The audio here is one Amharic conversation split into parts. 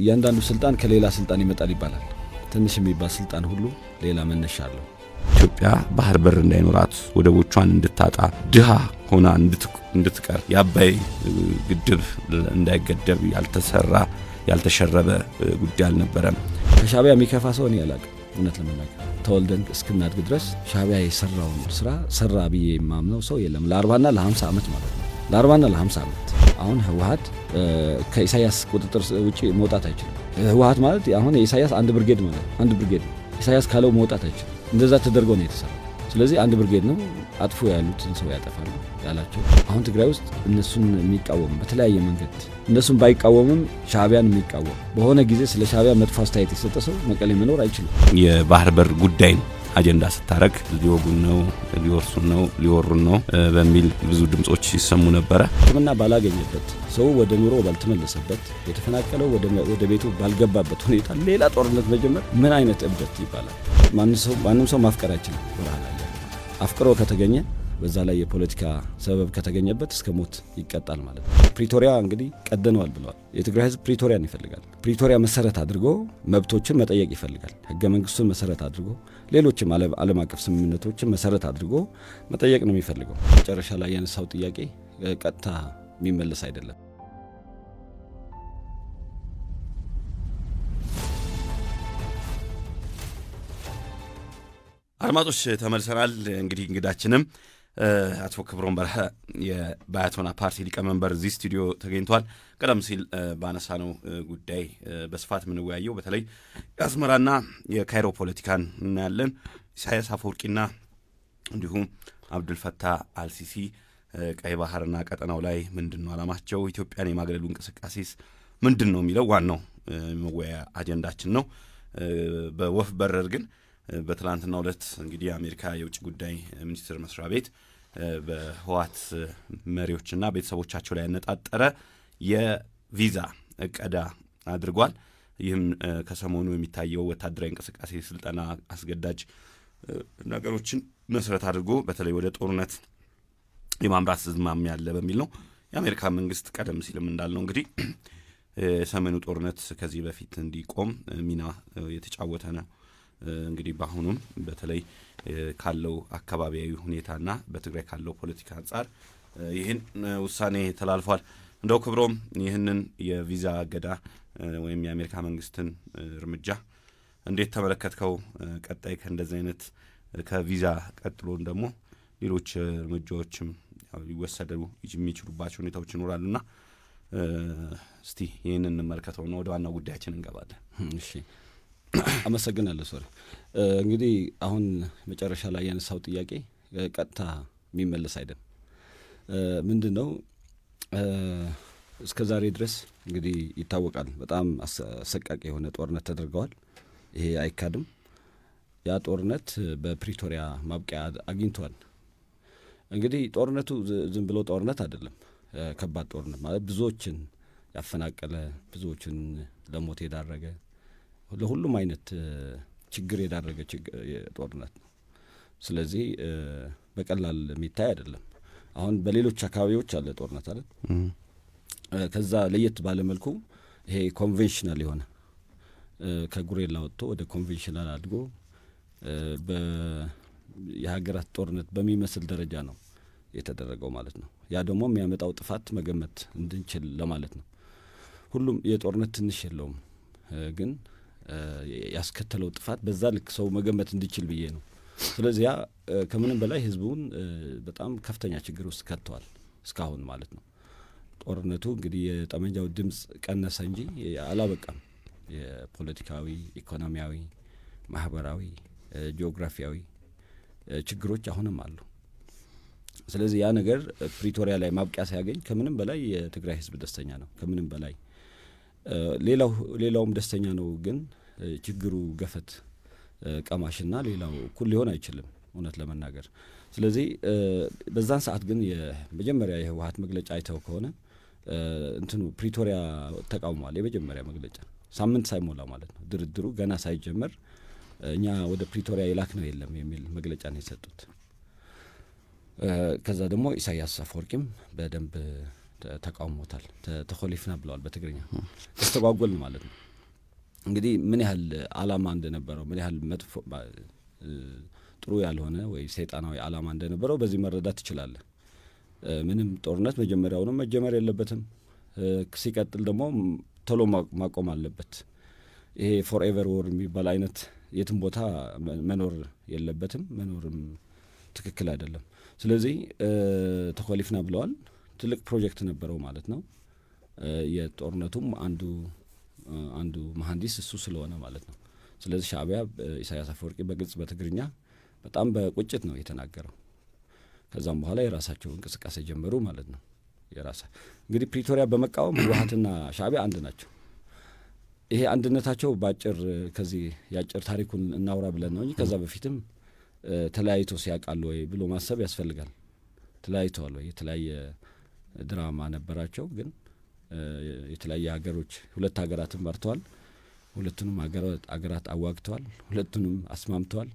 እያንዳንዱ ስልጣን ከሌላ ስልጣን ይመጣል ይባላል። ትንሽ የሚባል ስልጣን ሁሉ ሌላ መነሻ አለው። ኢትዮጵያ ባህር በር እንዳይኖራት ወደቦቿን እንድታጣ ድሃ ሆና እንድትቀር የአባይ ግድብ እንዳይገደብ ያልተሸረበ ጉዳይ አልነበረም። ከሻዕቢያ የሚከፋ ሰው እኔ አላውቅም። እውነት ለመናገር ተወልደን እስክናድግ ድረስ ሻዕቢያ የሰራውን ስራ ሰራ ብዬ የማምነው ሰው የለም። ለ40ና ለ50 ዓመት ማለት ነው። ለ40ና ለ50 ዓመት አሁን ህወሓት ከኢሳያስ ቁጥጥር ውጪ መውጣት አይችልም። ህወሓት ማለት አሁን የኢሳያስ አንድ ብርጌድ ማለት አንድ ብርጌድ ኢሳያስ ካለው መውጣት አይችልም። እንደዛ ተደርጎ ነው የተሰራው። ስለዚህ አንድ ብርጌድ ነው አጥፎ ያሉትን ሰው ያጠፋሉ ያላቸው። አሁን ትግራይ ውስጥ እነሱን የሚቃወም በተለያየ መንገድ እነሱን ባይቃወምም ሻዕቢያን የሚቃወም በሆነ ጊዜ ስለ ሻዕቢያ መጥፎ አስተያየት የሰጠ ሰው መቀሌ መኖር አይችልም። የባህር በር ጉዳይ አጀንዳ ስታረግ ሊወጉን ነው፣ ሊወርሱን ነው፣ ሊወሩን ነው በሚል ብዙ ድምጾች ሲሰሙ ነበረ። ሕክምና ባላገኘበት ሰው ወደ ኑሮ ባልተመለሰበት የተፈናቀለው ወደ ቤቱ ባልገባበት ሁኔታ ሌላ ጦርነት መጀመር ምን አይነት እብደት ይባላል? ማንም ሰው ማፍቀር አይችልም። ብርሃን አለ አፍቅሮ ከተገኘ በዛ ላይ የፖለቲካ ሰበብ ከተገኘበት እስከ ሞት ይቀጣል ማለት ነው። ፕሪቶሪያ እንግዲህ ቀደነዋል ብለዋል። የትግራይ ህዝብ ፕሪቶሪያን ይፈልጋል። ፕሪቶሪያ መሰረት አድርጎ መብቶችን መጠየቅ ይፈልጋል። ህገ መንግስቱን መሰረት አድርጎ ሌሎችም ዓለም አቀፍ ስምምነቶችን መሰረት አድርጎ መጠየቅ ነው የሚፈልገው። መጨረሻ ላይ ያነሳው ጥያቄ ቀጥታ የሚመለስ አይደለም። አድማጮች ተመልሰናል። እንግዲህ እንግዳችንም አቶ ክብሮም በርሀ የባያቶና ፓርቲ ሊቀመንበር እዚህ ስቱዲዮ ተገኝቷል። ቀደም ሲል ባነሳነው ጉዳይ በስፋት የምንወያየው በተለይ የአስመራና የካይሮ ፖለቲካን እናያለን። ኢሳያስ አፈወርቂና እንዲሁም አብዱልፈታህ አልሲሲ ቀይ ባህርና ቀጠናው ላይ ምንድነው ዓላማቸው? ኢትዮጵያን የማግለሉ እንቅስቃሴስ ምንድነው የሚለው ዋናው መወያያ አጀንዳችን ነው። በወፍ በረር ግን በትላንትናው ዕለት እንግዲህ የአሜሪካ የውጭ ጉዳይ ሚኒስቴር መስሪያ ቤት በህወሓት መሪዎችና ቤተሰቦቻቸው ላይ ያነጣጠረ የቪዛ እቀዳ አድርጓል። ይህም ከሰሞኑ የሚታየው ወታደራዊ እንቅስቃሴ፣ ስልጠና፣ አስገዳጅ ነገሮችን መሰረት አድርጎ በተለይ ወደ ጦርነት የማምራት ዝማሚያ ያለ በሚል ነው። የአሜሪካ መንግስት ቀደም ሲልም እንዳልነው እንግዲህ የሰሜኑ ጦርነት ከዚህ በፊት እንዲቆም ሚና የተጫወተ ነው። እንግዲህ በአሁኑም በተለይ ካለው አካባቢያዊ ሁኔታና በትግራይ ካለው ፖለቲካ አንጻር ይህን ውሳኔ ተላልፏል። እንደው ክብሮም ይህንን የቪዛ እገዳ ወይም የአሜሪካ መንግስትን እርምጃ እንዴት ተመለከትከው? ቀጣይ ከእንደዚህ አይነት ከቪዛ ቀጥሎን ደግሞ ሌሎች እርምጃዎችም ሊወሰዱ የሚችሉባቸው ሁኔታዎች ይኖራሉና እስቲ ይህንን እንመልከተውና ወደ ዋናው ጉዳያችን እንገባለን። እሺ፣ አመሰግናለሁ። ሶሪ እንግዲህ አሁን መጨረሻ ላይ ያነሳው ጥያቄ ቀጥታ የሚመለስ አይደለም። ምንድነው እስከ ዛሬ ድረስ እንግዲህ ይታወቃል፣ በጣም አሰቃቂ የሆነ ጦርነት ተደርገዋል። ይሄ አይካድም። ያ ጦርነት በፕሪቶሪያ ማብቂያ አግኝቷል። እንግዲህ ጦርነቱ ዝም ብሎ ጦርነት አይደለም። ከባድ ጦርነት ማለት ብዙዎችን ያፈናቀለ፣ ብዙዎችን ለሞት የዳረገ፣ ለሁሉም አይነት ችግር የዳረገ ጦርነት ነው። ስለዚህ በቀላል የሚታይ አይደለም። አሁን በሌሎች አካባቢዎች አለ ጦርነት አለ። ከዛ ለየት ባለ መልኩ ይሄ ኮንቬንሽናል የሆነ ከጉሬላ ወጥቶ ወደ ኮንቬንሽናል አድጎ የሀገራት ጦርነት በሚመስል ደረጃ ነው የተደረገው ማለት ነው። ያ ደግሞ የሚያመጣው ጥፋት መገመት እንድንችል ለማለት ነው። ሁሉም የጦርነት ትንሽ የለውም፣ ግን ያስከተለው ጥፋት በዛ ልክ ሰው መገመት እንዲችል ብዬ ነው። ስለዚህ ያ ከምንም በላይ ህዝቡን በጣም ከፍተኛ ችግር ውስጥ ከተዋል እስካሁን ማለት ነው። ጦርነቱ እንግዲህ የጠመንጃው ድምፅ ቀነሰ እንጂ አላበቃም። የፖለቲካዊ፣ ኢኮኖሚያዊ፣ ማህበራዊ፣ ጂኦግራፊያዊ ችግሮች አሁንም አሉ። ስለዚህ ያ ነገር ፕሪቶሪያ ላይ ማብቂያ ሲያገኝ ከምንም በላይ የትግራይ ህዝብ ደስተኛ ነው። ከምንም በላይ ሌላውም ደስተኛ ነው። ግን ችግሩ ገፈት ቀማሽና ሌላው እኩል ሊሆን አይችልም እውነት ለመናገር። ስለዚህ በዛን ሰዓት ግን የመጀመሪያ የህወሓት መግለጫ አይተው ከሆነ ፕሪቶሪያ ተቃውሟል። የመጀመሪያ መግለጫ ሳምንት ሳይሞላ ማለት ነው፣ ድርድሩ ገና ሳይጀመር እኛ ወደ ፕሪቶሪያ የላክ ነው የለም የሚል መግለጫ ነው የሰጡት። ከዛ ደግሞ ኢሳያስ አፈወርቂም በደንብ ተቃውሞታል። ተኮሊፍና ብለዋል በትግርኛ ተስተጓጎልን ማለት ነው። እንግዲህ ምን ያህል ዓላማ እንደነበረው ምን ያህል መጥፎ ጥሩ ያልሆነ ወይ ሰይጣናዊ ዓላማ እንደነበረው በዚህ መረዳት ትችላለህ። ምንም ጦርነት መጀመሪያውንም መጀመር የለበትም። ሲቀጥል ደግሞ ቶሎ ማቆም አለበት። ይሄ ፎርኤቨር ዎር የሚባል አይነት የትም ቦታ መኖር የለበትም፣ መኖርም ትክክል አይደለም። ስለዚህ ተኮሊፍና ብለዋል። ትልቅ ፕሮጀክት ነበረው ማለት ነው። የጦርነቱም አንዱ መሐንዲስ እሱ ስለሆነ ማለት ነው። ስለዚህ ሻዕቢያ ኢሳያስ አፈወርቂ በግልጽ በትግርኛ በጣም በቁጭት ነው የተናገረው። ከዛም በኋላ የራሳቸው እንቅስቃሴ ጀመሩ ማለት ነው። እንግዲህ ፕሪቶሪያ በመቃወም ህወሓትና ሻዕቢያ አንድ ናቸው። ይሄ አንድነታቸው በአጭር ከዚህ የአጭር ታሪኩን እናውራ ብለን ነው እንጂ ከዛ በፊትም ተለያይቶ ሲያውቃሉ ወይ ብሎ ማሰብ ያስፈልጋል። ተለያይተዋል ወይ? የተለያየ ድራማ ነበራቸው፣ ግን የተለያየ ሀገሮች ሁለት ሀገራትን መርተዋል። ሁለቱንም ሀገራት አዋግተዋል። ሁለቱንም አስማምተዋል።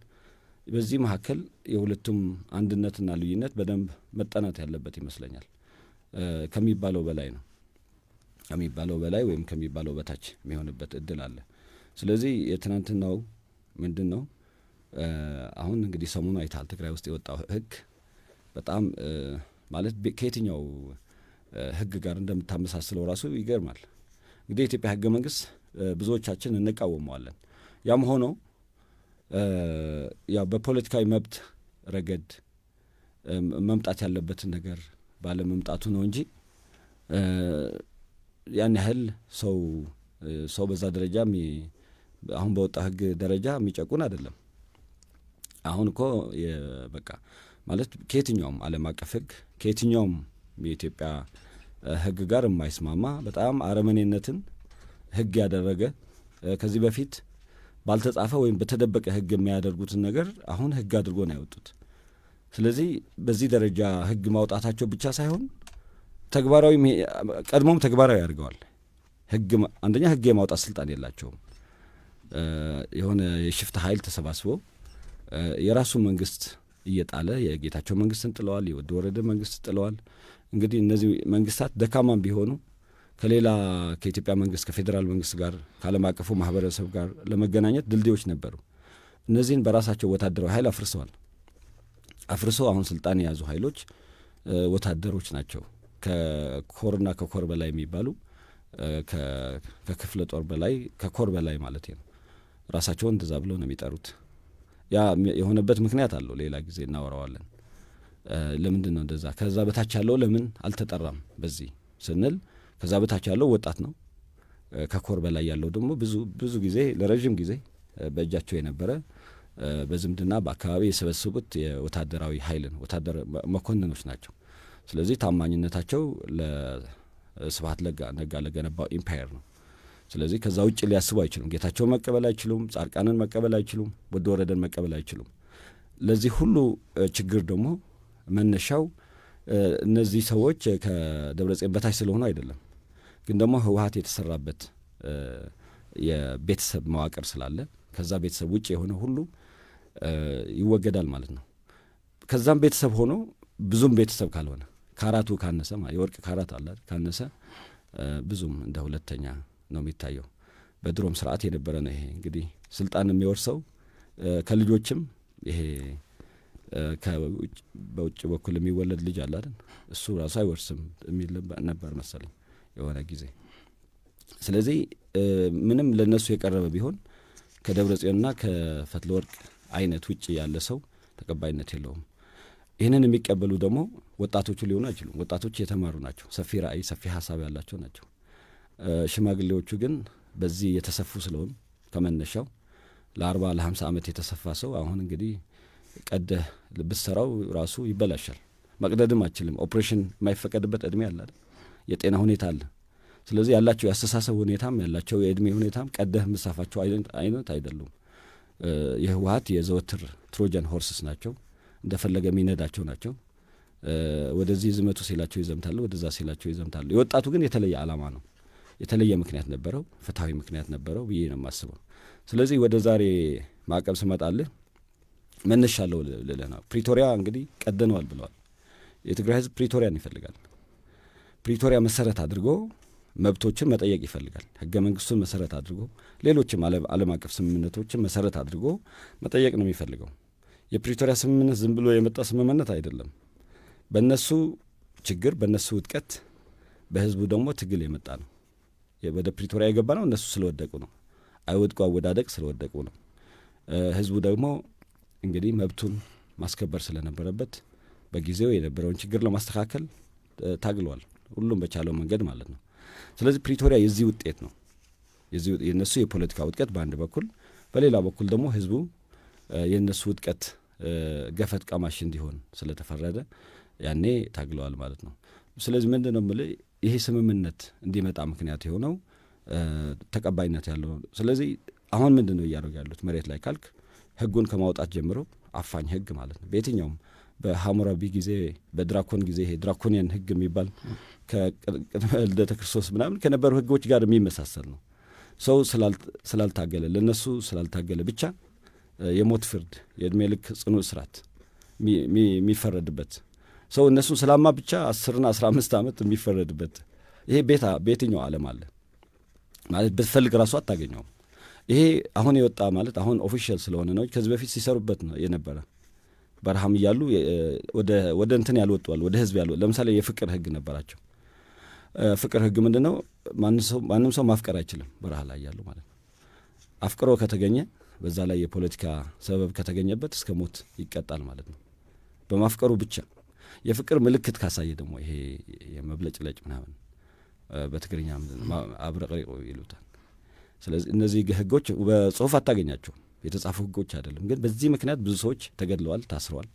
በዚህ መካከል የሁለቱም አንድነትና ልዩነት በደንብ መጠናት ያለበት ይመስለኛል። ከሚባለው በላይ ነው። ከሚባለው በላይ ወይም ከሚባለው በታች የሚሆንበት እድል አለ። ስለዚህ የትናንትናው ምንድን ነው? አሁን እንግዲህ ሰሞኑ አይተሃል፣ ትግራይ ውስጥ የወጣው ህግ በጣም ማለት ከየትኛው ህግ ጋር እንደምታመሳስለው ራሱ ይገርማል። እንግዲህ የኢትዮጵያ ህገ መንግስት ብዙዎቻችን እንቃወመዋለን። ያም ሆኖ ያው በፖለቲካዊ መብት ረገድ መምጣት ያለበትን ነገር ባለመምጣቱ ነው እንጂ ያን ያህል ሰው በዛ ደረጃ አሁን በወጣ ህግ ደረጃ የሚጨቁን አይደለም። አሁን እኮ በቃ ማለት ከየትኛውም ዓለም አቀፍ ህግ ከየትኛውም የኢትዮጵያ ህግ ጋር የማይስማማ በጣም አረመኔነትን ህግ ያደረገ ከዚህ በፊት ባልተጻፈ ወይም በተደበቀ ህግ የሚያደርጉትን ነገር አሁን ህግ አድርጎ ነው ያወጡት። ስለዚህ በዚህ ደረጃ ህግ ማውጣታቸው ብቻ ሳይሆን ቀድሞም ተግባራዊ አድርገዋል። አንደኛ ህግ የማውጣት ስልጣን የላቸውም። የሆነ የሽፍታ ኃይል ተሰባስቦ የራሱ መንግስት እየጣለ የጌታቸው መንግስትን ጥለዋል፣ የወደ ወረደ መንግስት ጥለዋል። እንግዲህ እነዚህ መንግስታት ደካማም ቢሆኑ ከኢትዮጵያ መንግስት ከፌዴራል መንግስት ጋር ከዓለም አቀፉ ማህበረሰብ ጋር ለመገናኘት ድልድዮች ነበሩ። እነዚህን በራሳቸው ወታደራዊ ኃይል አፍርሰው አሁን ስልጣን የያዙ ኃይሎች ወታደሮች ናቸው። ከኮርና ከኮር በላይ የሚባሉ ከክፍለ ጦር በላይ ከኮር በላይ ማለት ነው። ራሳቸውን እንደዛ ብለው ነው የሚጠሩት። ያ የሆነበት ምክንያት አለው፣ ሌላ ጊዜ እናወራዋለን። ለምንድን ነው እንደዛ? ከዛ በታች ያለው ለምን አልተጠራም? በዚህ ስንል ከዛ በታች ያለው ወጣት ነው። ከኮር በላይ ያለው ደግሞ ብዙ ጊዜ ለረዥም ጊዜ በእጃቸው የነበረ በዝምድና በአካባቢ የሰበሰቡት የወታደራዊ ኃይልን መኮንኖች ናቸው። ስለዚህ ታማኝነታቸው ለስብሀት ነጋ ለገነባው ኢምፓየር ነው። ስለዚህ ከዛ ውጭ ሊያስቡ አይችሉም። ጌታቸውን መቀበል አይችሉም። ጻድቃንን መቀበል አይችሉም። ወደ ወረደን መቀበል አይችሉም። ለዚህ ሁሉ ችግር ደግሞ መነሻው እነዚህ ሰዎች ከደብረጽዮን በታች ስለሆኑ አይደለም፣ ግን ደግሞ ህወሓት የተሰራበት የቤተሰብ መዋቅር ስላለ ከዛ ቤተሰብ ውጭ የሆነ ሁሉ ይወገዳል ማለት ነው። ከዛም ቤተሰብ ሆኖ ብዙም ቤተሰብ ካልሆነ ካራቱ ካነሰ የወርቅ ካራት አለ ካነሰ ብዙም እንደ ሁለተኛ ነው የሚታየው። በድሮም ስርዓት የነበረ ነው። ይሄ እንግዲህ ስልጣን የሚወርሰው ከልጆችም ይሄ በውጭ በኩል የሚወለድ ልጅ አለ አይደል? እሱ ራሱ አይወርስም የሚል ነበር መሰለኝ የሆነ ጊዜ። ስለዚህ ምንም ለነሱ የቀረበ ቢሆን ከደብረ ጽዮንና ከፈትለ ወርቅ አይነት ውጭ ያለ ሰው ተቀባይነት የለውም። ይህንን የሚቀበሉ ደግሞ ወጣቶቹ ሊሆኑ አይችሉም። ወጣቶች የተማሩ ናቸው፣ ሰፊ ራዕይ፣ ሰፊ ሀሳብ ያላቸው ናቸው። ሽማግሌዎቹ ግን በዚህ የተሰፉ ስለሆኑ ከመነሻው ለ40 ለ50 ዓመት የተሰፋ ሰው አሁን እንግዲህ ቀደህ ብትሰራው ራሱ ይበላሻል። መቅደድም አችልም። ኦፕሬሽን የማይፈቀድበት እድሜ አለ፣ የጤና ሁኔታ አለ። ስለዚህ ያላቸው የአስተሳሰብ ሁኔታም ያላቸው የእድሜ ሁኔታም ቀደህ ምሳፋቸው አይነት አይደሉም። የህወሓት የዘወትር ትሮጃን ሆርስስ ናቸው፣ እንደፈለገ የሚነዳቸው ናቸው። ወደዚህ ዝመቱ ሲላቸው ይዘምታሉ፣ ወደዛ ሲላቸው ይዘምታሉ። የወጣቱ ግን የተለየ ዓላማ ነው፣ የተለየ ምክንያት ነበረው፣ ፍትሐዊ ምክንያት ነበረው ብዬ ነው የማስበው። ስለዚህ ወደ ዛሬ ማዕቀብ ስመጣልህ መነሻለሁ ልልህ ነው። ፕሪቶሪያ እንግዲህ ቀደነዋል ብለዋል። የትግራይ ህዝብ ፕሪቶሪያን ይፈልጋል። ፕሪቶሪያ መሰረት አድርጎ መብቶችን መጠየቅ ይፈልጋል። ህገ መንግስቱን መሰረት አድርጎ ሌሎችም ዓለም አቀፍ ስምምነቶችን መሰረት አድርጎ መጠየቅ ነው የሚፈልገው። የፕሪቶሪያ ስምምነት ዝም ብሎ የመጣ ስምምነት አይደለም። በእነሱ ችግር፣ በእነሱ ውድቀት፣ በህዝቡ ደግሞ ትግል የመጣ ነው። ወደ ፕሪቶሪያ የገባ ነው እነሱ ስለወደቁ ነው። አይወድቁ አወዳደቅ ስለወደቁ ነው። ህዝቡ ደግሞ እንግዲህ መብቱን ማስከበር ስለነበረበት በጊዜው የነበረውን ችግር ለማስተካከል ታግለዋል፣ ሁሉም በቻለው መንገድ ማለት ነው። ስለዚህ ፕሪቶሪያ የዚህ ውጤት ነው። የእነሱ የፖለቲካ ውድቀት በአንድ በኩል፣ በሌላ በኩል ደግሞ ህዝቡ የእነሱ ውድቀት ገፈት ቀማሽ እንዲሆን ስለተፈረደ ያኔ ታግለዋል ማለት ነው። ስለዚህ ምንድን ነው የምልህ ይሄ ስምምነት እንዲመጣ ምክንያት የሆነው ተቀባይነት ያለው። ስለዚህ አሁን ምንድን ነው እያደረጉ ያሉት መሬት ላይ ካልክ ህጉን ከማውጣት ጀምሮ አፋኝ ህግ ማለት ነው። በየትኛውም በሐሙራቢ ጊዜ በድራኮን ጊዜ ይሄ ድራኮኒያን ህግ የሚባል ከቅድመ ልደተ ክርስቶስ ምናምን ከነበሩ ህጎች ጋር የሚመሳሰል ነው። ሰው ስላልታገለ ለነሱ ስላልታገለ ብቻ የሞት ፍርድ፣ የእድሜ ልክ ጽኑ እስራት የሚፈረድበት ሰው እነሱን ስላማ ብቻ 10ና 15 ዓመት የሚፈረድበት ይሄ በየትኛው ዓለም አለ ማለት ብትፈልግ ራሱ አታገኘውም። ይሄ አሁን የወጣ ማለት አሁን ኦፊሻል ስለሆነ ነው። ከዚህ በፊት ሲሰሩበት ነው የነበረ። በረሃም እያሉ ወደ እንትን ያልወጡዋል፣ ወደ ህዝብ ያልወጡ። ለምሳሌ የፍቅር ህግ ነበራቸው። ፍቅር ህግ ምንድን ነው? ማንም ሰው ማፍቀር አይችልም በረሃ ላይ ያሉ ማለት ነው። አፍቅሮ ከተገኘ በዛ ላይ የፖለቲካ ሰበብ ከተገኘበት እስከ ሞት ይቀጣል ማለት ነው በማፍቀሩ ብቻ። የፍቅር ምልክት ካሳየ ደግሞ ይሄ የመብለጭለጭ ምናምን በትግርኛ አብረቅሪቆ ይሉታል። ስለዚህ እነዚህ ህጎች በጽሁፍ አታገኛቸውም፣ የተጻፉ ህጎች አይደለም። ግን በዚህ ምክንያት ብዙ ሰዎች ተገድለዋል፣ ታስረዋል።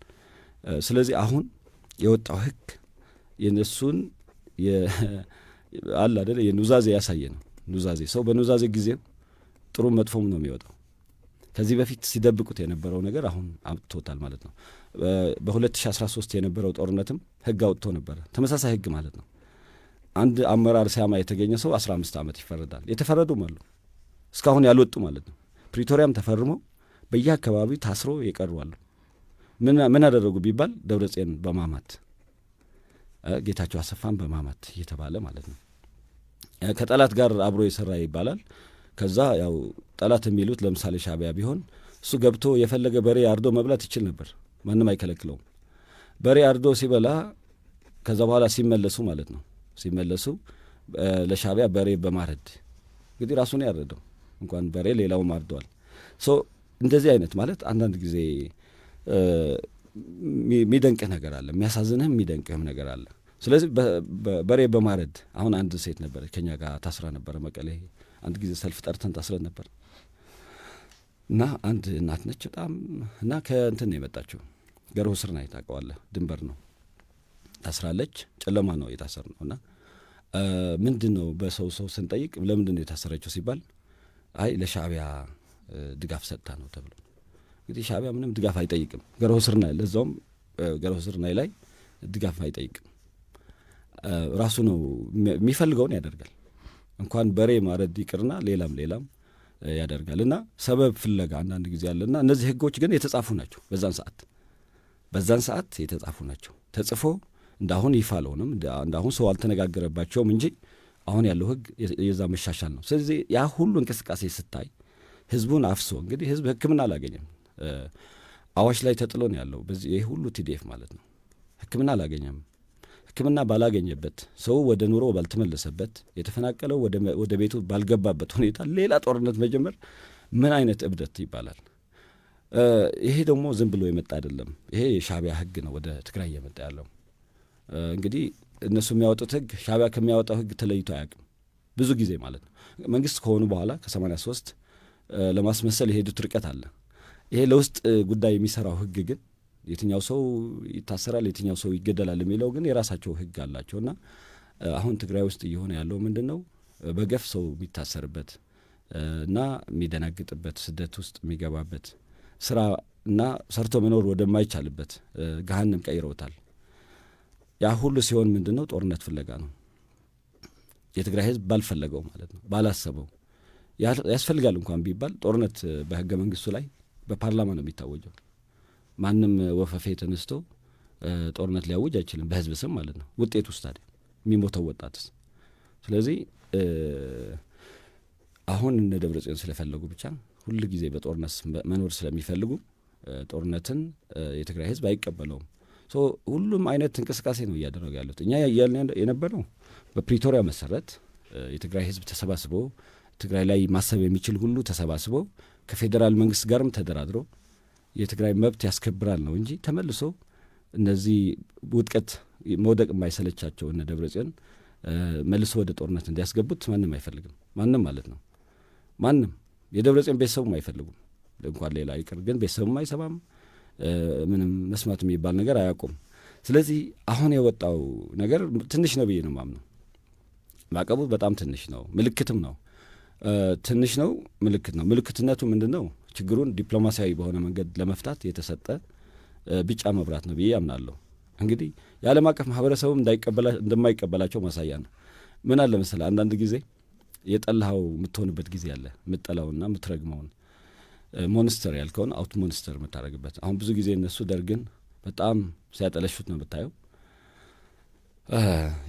ስለዚህ አሁን የወጣው ህግ የነሱን አለ አይደለ የኑዛዜ ያሳየ ነው። ኑዛዜ ሰው በኑዛዜ ጊዜ ጥሩ መጥፎም ነው የሚወጣው። ከዚህ በፊት ሲደብቁት የነበረው ነገር አሁን አምጥቶታል ማለት ነው። በ2013 የነበረው ጦርነትም ህግ አውጥቶ ነበረ፣ ተመሳሳይ ህግ ማለት ነው። አንድ አመራር ሲያማ የተገኘ ሰው 15 ዓመት ይፈረዳል። የተፈረዱም አሉ እስካሁን ያልወጡ ማለት ነው። ፕሪቶሪያም ተፈርሞ በየአካባቢው ታስሮ የቀሩ አሉ። ምን አደረጉ ቢባል ደብረጽዮን በማማት ጌታቸው አሰፋን በማማት እየተባለ ማለት ነው። ከጠላት ጋር አብሮ የሰራ ይባላል። ከዛ ያው ጠላት የሚሉት ለምሳሌ ሻዕቢያ ቢሆን እሱ ገብቶ የፈለገ በሬ አርዶ መብላት ይችል ነበር፣ ማንም አይከለክለውም። በሬ አርዶ ሲበላ ከዛ በኋላ ሲመለሱ ማለት ነው ሲመለሱ ለሻዕቢያ በሬ በማረድ እንግዲህ ራሱ ነው ያረደው፣ እንኳን በሬ ሌላውም አርደዋል። እንደዚህ አይነት ማለት አንዳንድ ጊዜ የሚደንቅህ ነገር አለ፣ የሚያሳዝንህም የሚደንቅህም ነገር አለ። ስለዚህ በሬ በማረድ አሁን አንድ ሴት ነበረች ከኛ ጋር ታስራ ነበረ መቀሌ። አንድ ጊዜ ሰልፍ ጠርተን ታስረን ነበር እና አንድ እናት ነች በጣም እና ከእንትን ነው የመጣችው ገርሁ ስር ናይ ታውቀዋለህ፣ ድንበር ነው ታስራለች። ጨለማ ነው የታሰር ነው እና ምንድን ነው በሰው ስንጠይቅ ለምንድን ነው የታሰረችው ሲባል አይ ለሻዕቢያ ድጋፍ ሰጥታ ነው ተብሎ። እንግዲህ ሻዕቢያ ምንም ድጋፍ አይጠይቅም። ገርሁ ስር ናይ ለዛውም ገርሁ ስር ናይ ላይ ድጋፍ አይጠይቅም። ራሱ ነው የሚፈልገውን ያደርጋል። እንኳን በሬ ማረድ ይቅርና ሌላም ያደርጋል። እና ሰበብ ፍለጋ አንዳንድ ጊዜ አለና እነዚህ ህጎች ግን የተጻፉ ናቸው። በዛን ሰዓት የተጻፉ ናቸው። ተጽፎ እንዳሁን ይፋ አልሆነም፣ እንዳሁን ሰው አልተነጋገረባቸውም እንጂ አሁን ያለው ህግ የዛ መሻሻል ነው። ስለዚህ ያ ሁሉ እንቅስቃሴ ስታይ ህዝቡን አፍሶ እንግዲህ ህዝብ ህክምና አላገኘም። አዋሽ ላይ ተጥሎ ነው ያለው በዚህ ይህ ሁሉ ቲዲኤፍ ማለት ነው። ህክምና አላገኘም። ህክምና ባላገኘበት፣ ሰው ወደ ኑሮ ባልተመለሰበት፣ የተፈናቀለው ወደ ቤቱ ባልገባበት ሁኔታ ሌላ ጦርነት መጀመር ምን አይነት እብደት ይባላል? ይሄ ደግሞ ዝም ብሎ የመጣ አይደለም። ይሄ የሻዕቢያ ህግ ነው ወደ ትግራይ እየመጣ ያለው። እንግዲህ እነሱ የሚያወጡት ህግ ሻዕቢያ ከሚያወጣው ህግ ተለይቶ አያውቅም ብዙ ጊዜ ማለት ነው። መንግስት ከሆኑ በኋላ ከ83 ለማስመሰል የሄዱት ርቀት አለ። ይሄ ለውስጥ ጉዳይ የሚሰራው ህግ ግን የትኛው ሰው ይታሰራል፣ የትኛው ሰው ይገደላል የሚለው ግን የራሳቸው ህግ አላቸውና አሁን ትግራይ ውስጥ እየሆነ ያለው ምንድን ነው? በገፍ ሰው የሚታሰርበት እና የሚደናግጥበት፣ ስደት ውስጥ የሚገባበት፣ ስራ እና ሰርቶ መኖር ወደማይቻልበት ገሃነም ቀይረውታል። ያ ሁሉ ሲሆን ምንድን ነው? ጦርነት ፍለጋ ነው። የትግራይ ህዝብ ባልፈለገው ማለት ነው፣ ባላሰበው ያስፈልጋል እንኳን ቢባል ጦርነት በህገ መንግስቱ ላይ በፓርላማ ነው የሚታወጀው። ማንም ወፈፌ ተነስቶ ጦርነት ሊያውጅ አይችልም፣ በህዝብ ስም ማለት ነው። ውጤት ውስጥ ታዲያ የሚሞተው ወጣትስ? ስለዚህ አሁን እነ ደብረጽዮን ስለፈለጉ ብቻ ሁል ጊዜ በጦርነት መኖር ስለሚፈልጉ ጦርነትን የትግራይ ህዝብ አይቀበለውም። ሁሉም አይነት እንቅስቃሴ ነው እያደረጉ ያሉት። እኛ እያልን የነበረው በፕሪቶሪያ መሰረት የትግራይ ህዝብ ተሰባስቦ ትግራይ ላይ ማሰብ የሚችል ሁሉ ተሰባስቦ ከፌዴራል መንግስት ጋርም ተደራድሮ የትግራይ መብት ያስከብራል ነው እንጂ ተመልሶ እነዚህ ውድቀት መውደቅ የማይሰለቻቸው እነ ደብረጽዮን መልሶ ወደ ጦርነት እንዲያስገቡት ማንም አይፈልግም። ማንም ማለት ነው ማንም የደብረጽዮን ቤተሰቡም አይፈልጉም። እንኳን ሌላ ይቅር ግን ቤተሰቡም አይሰማም። ምንም መስማት የሚባል ነገር አያውቁም። ስለዚህ አሁን የወጣው ነገር ትንሽ ነው ብዬ ነው ማምነው። ማዕቀቡ በጣም ትንሽ ነው፣ ምልክትም ነው። ትንሽ ነው፣ ምልክት ነው። ምልክትነቱ ምንድን ነው? ችግሩን ዲፕሎማሲያዊ በሆነ መንገድ ለመፍታት የተሰጠ ቢጫ መብራት ነው ብዬ አምናለሁ። እንግዲህ የዓለም አቀፍ ማህበረሰቡም እንደማይቀበላቸው ማሳያ ነው። ምን አለ መሰለህ አንዳንድ ጊዜ የጠላኸው የምትሆንበት ጊዜ አለ። የምትጠላውና የምትረግመውን ሞንስተር ያልከውን አውት ሞንስተር የምታደርግበት። አሁን ብዙ ጊዜ እነሱ ደርግን በጣም ሲያጠለሹት ነው የምታየው።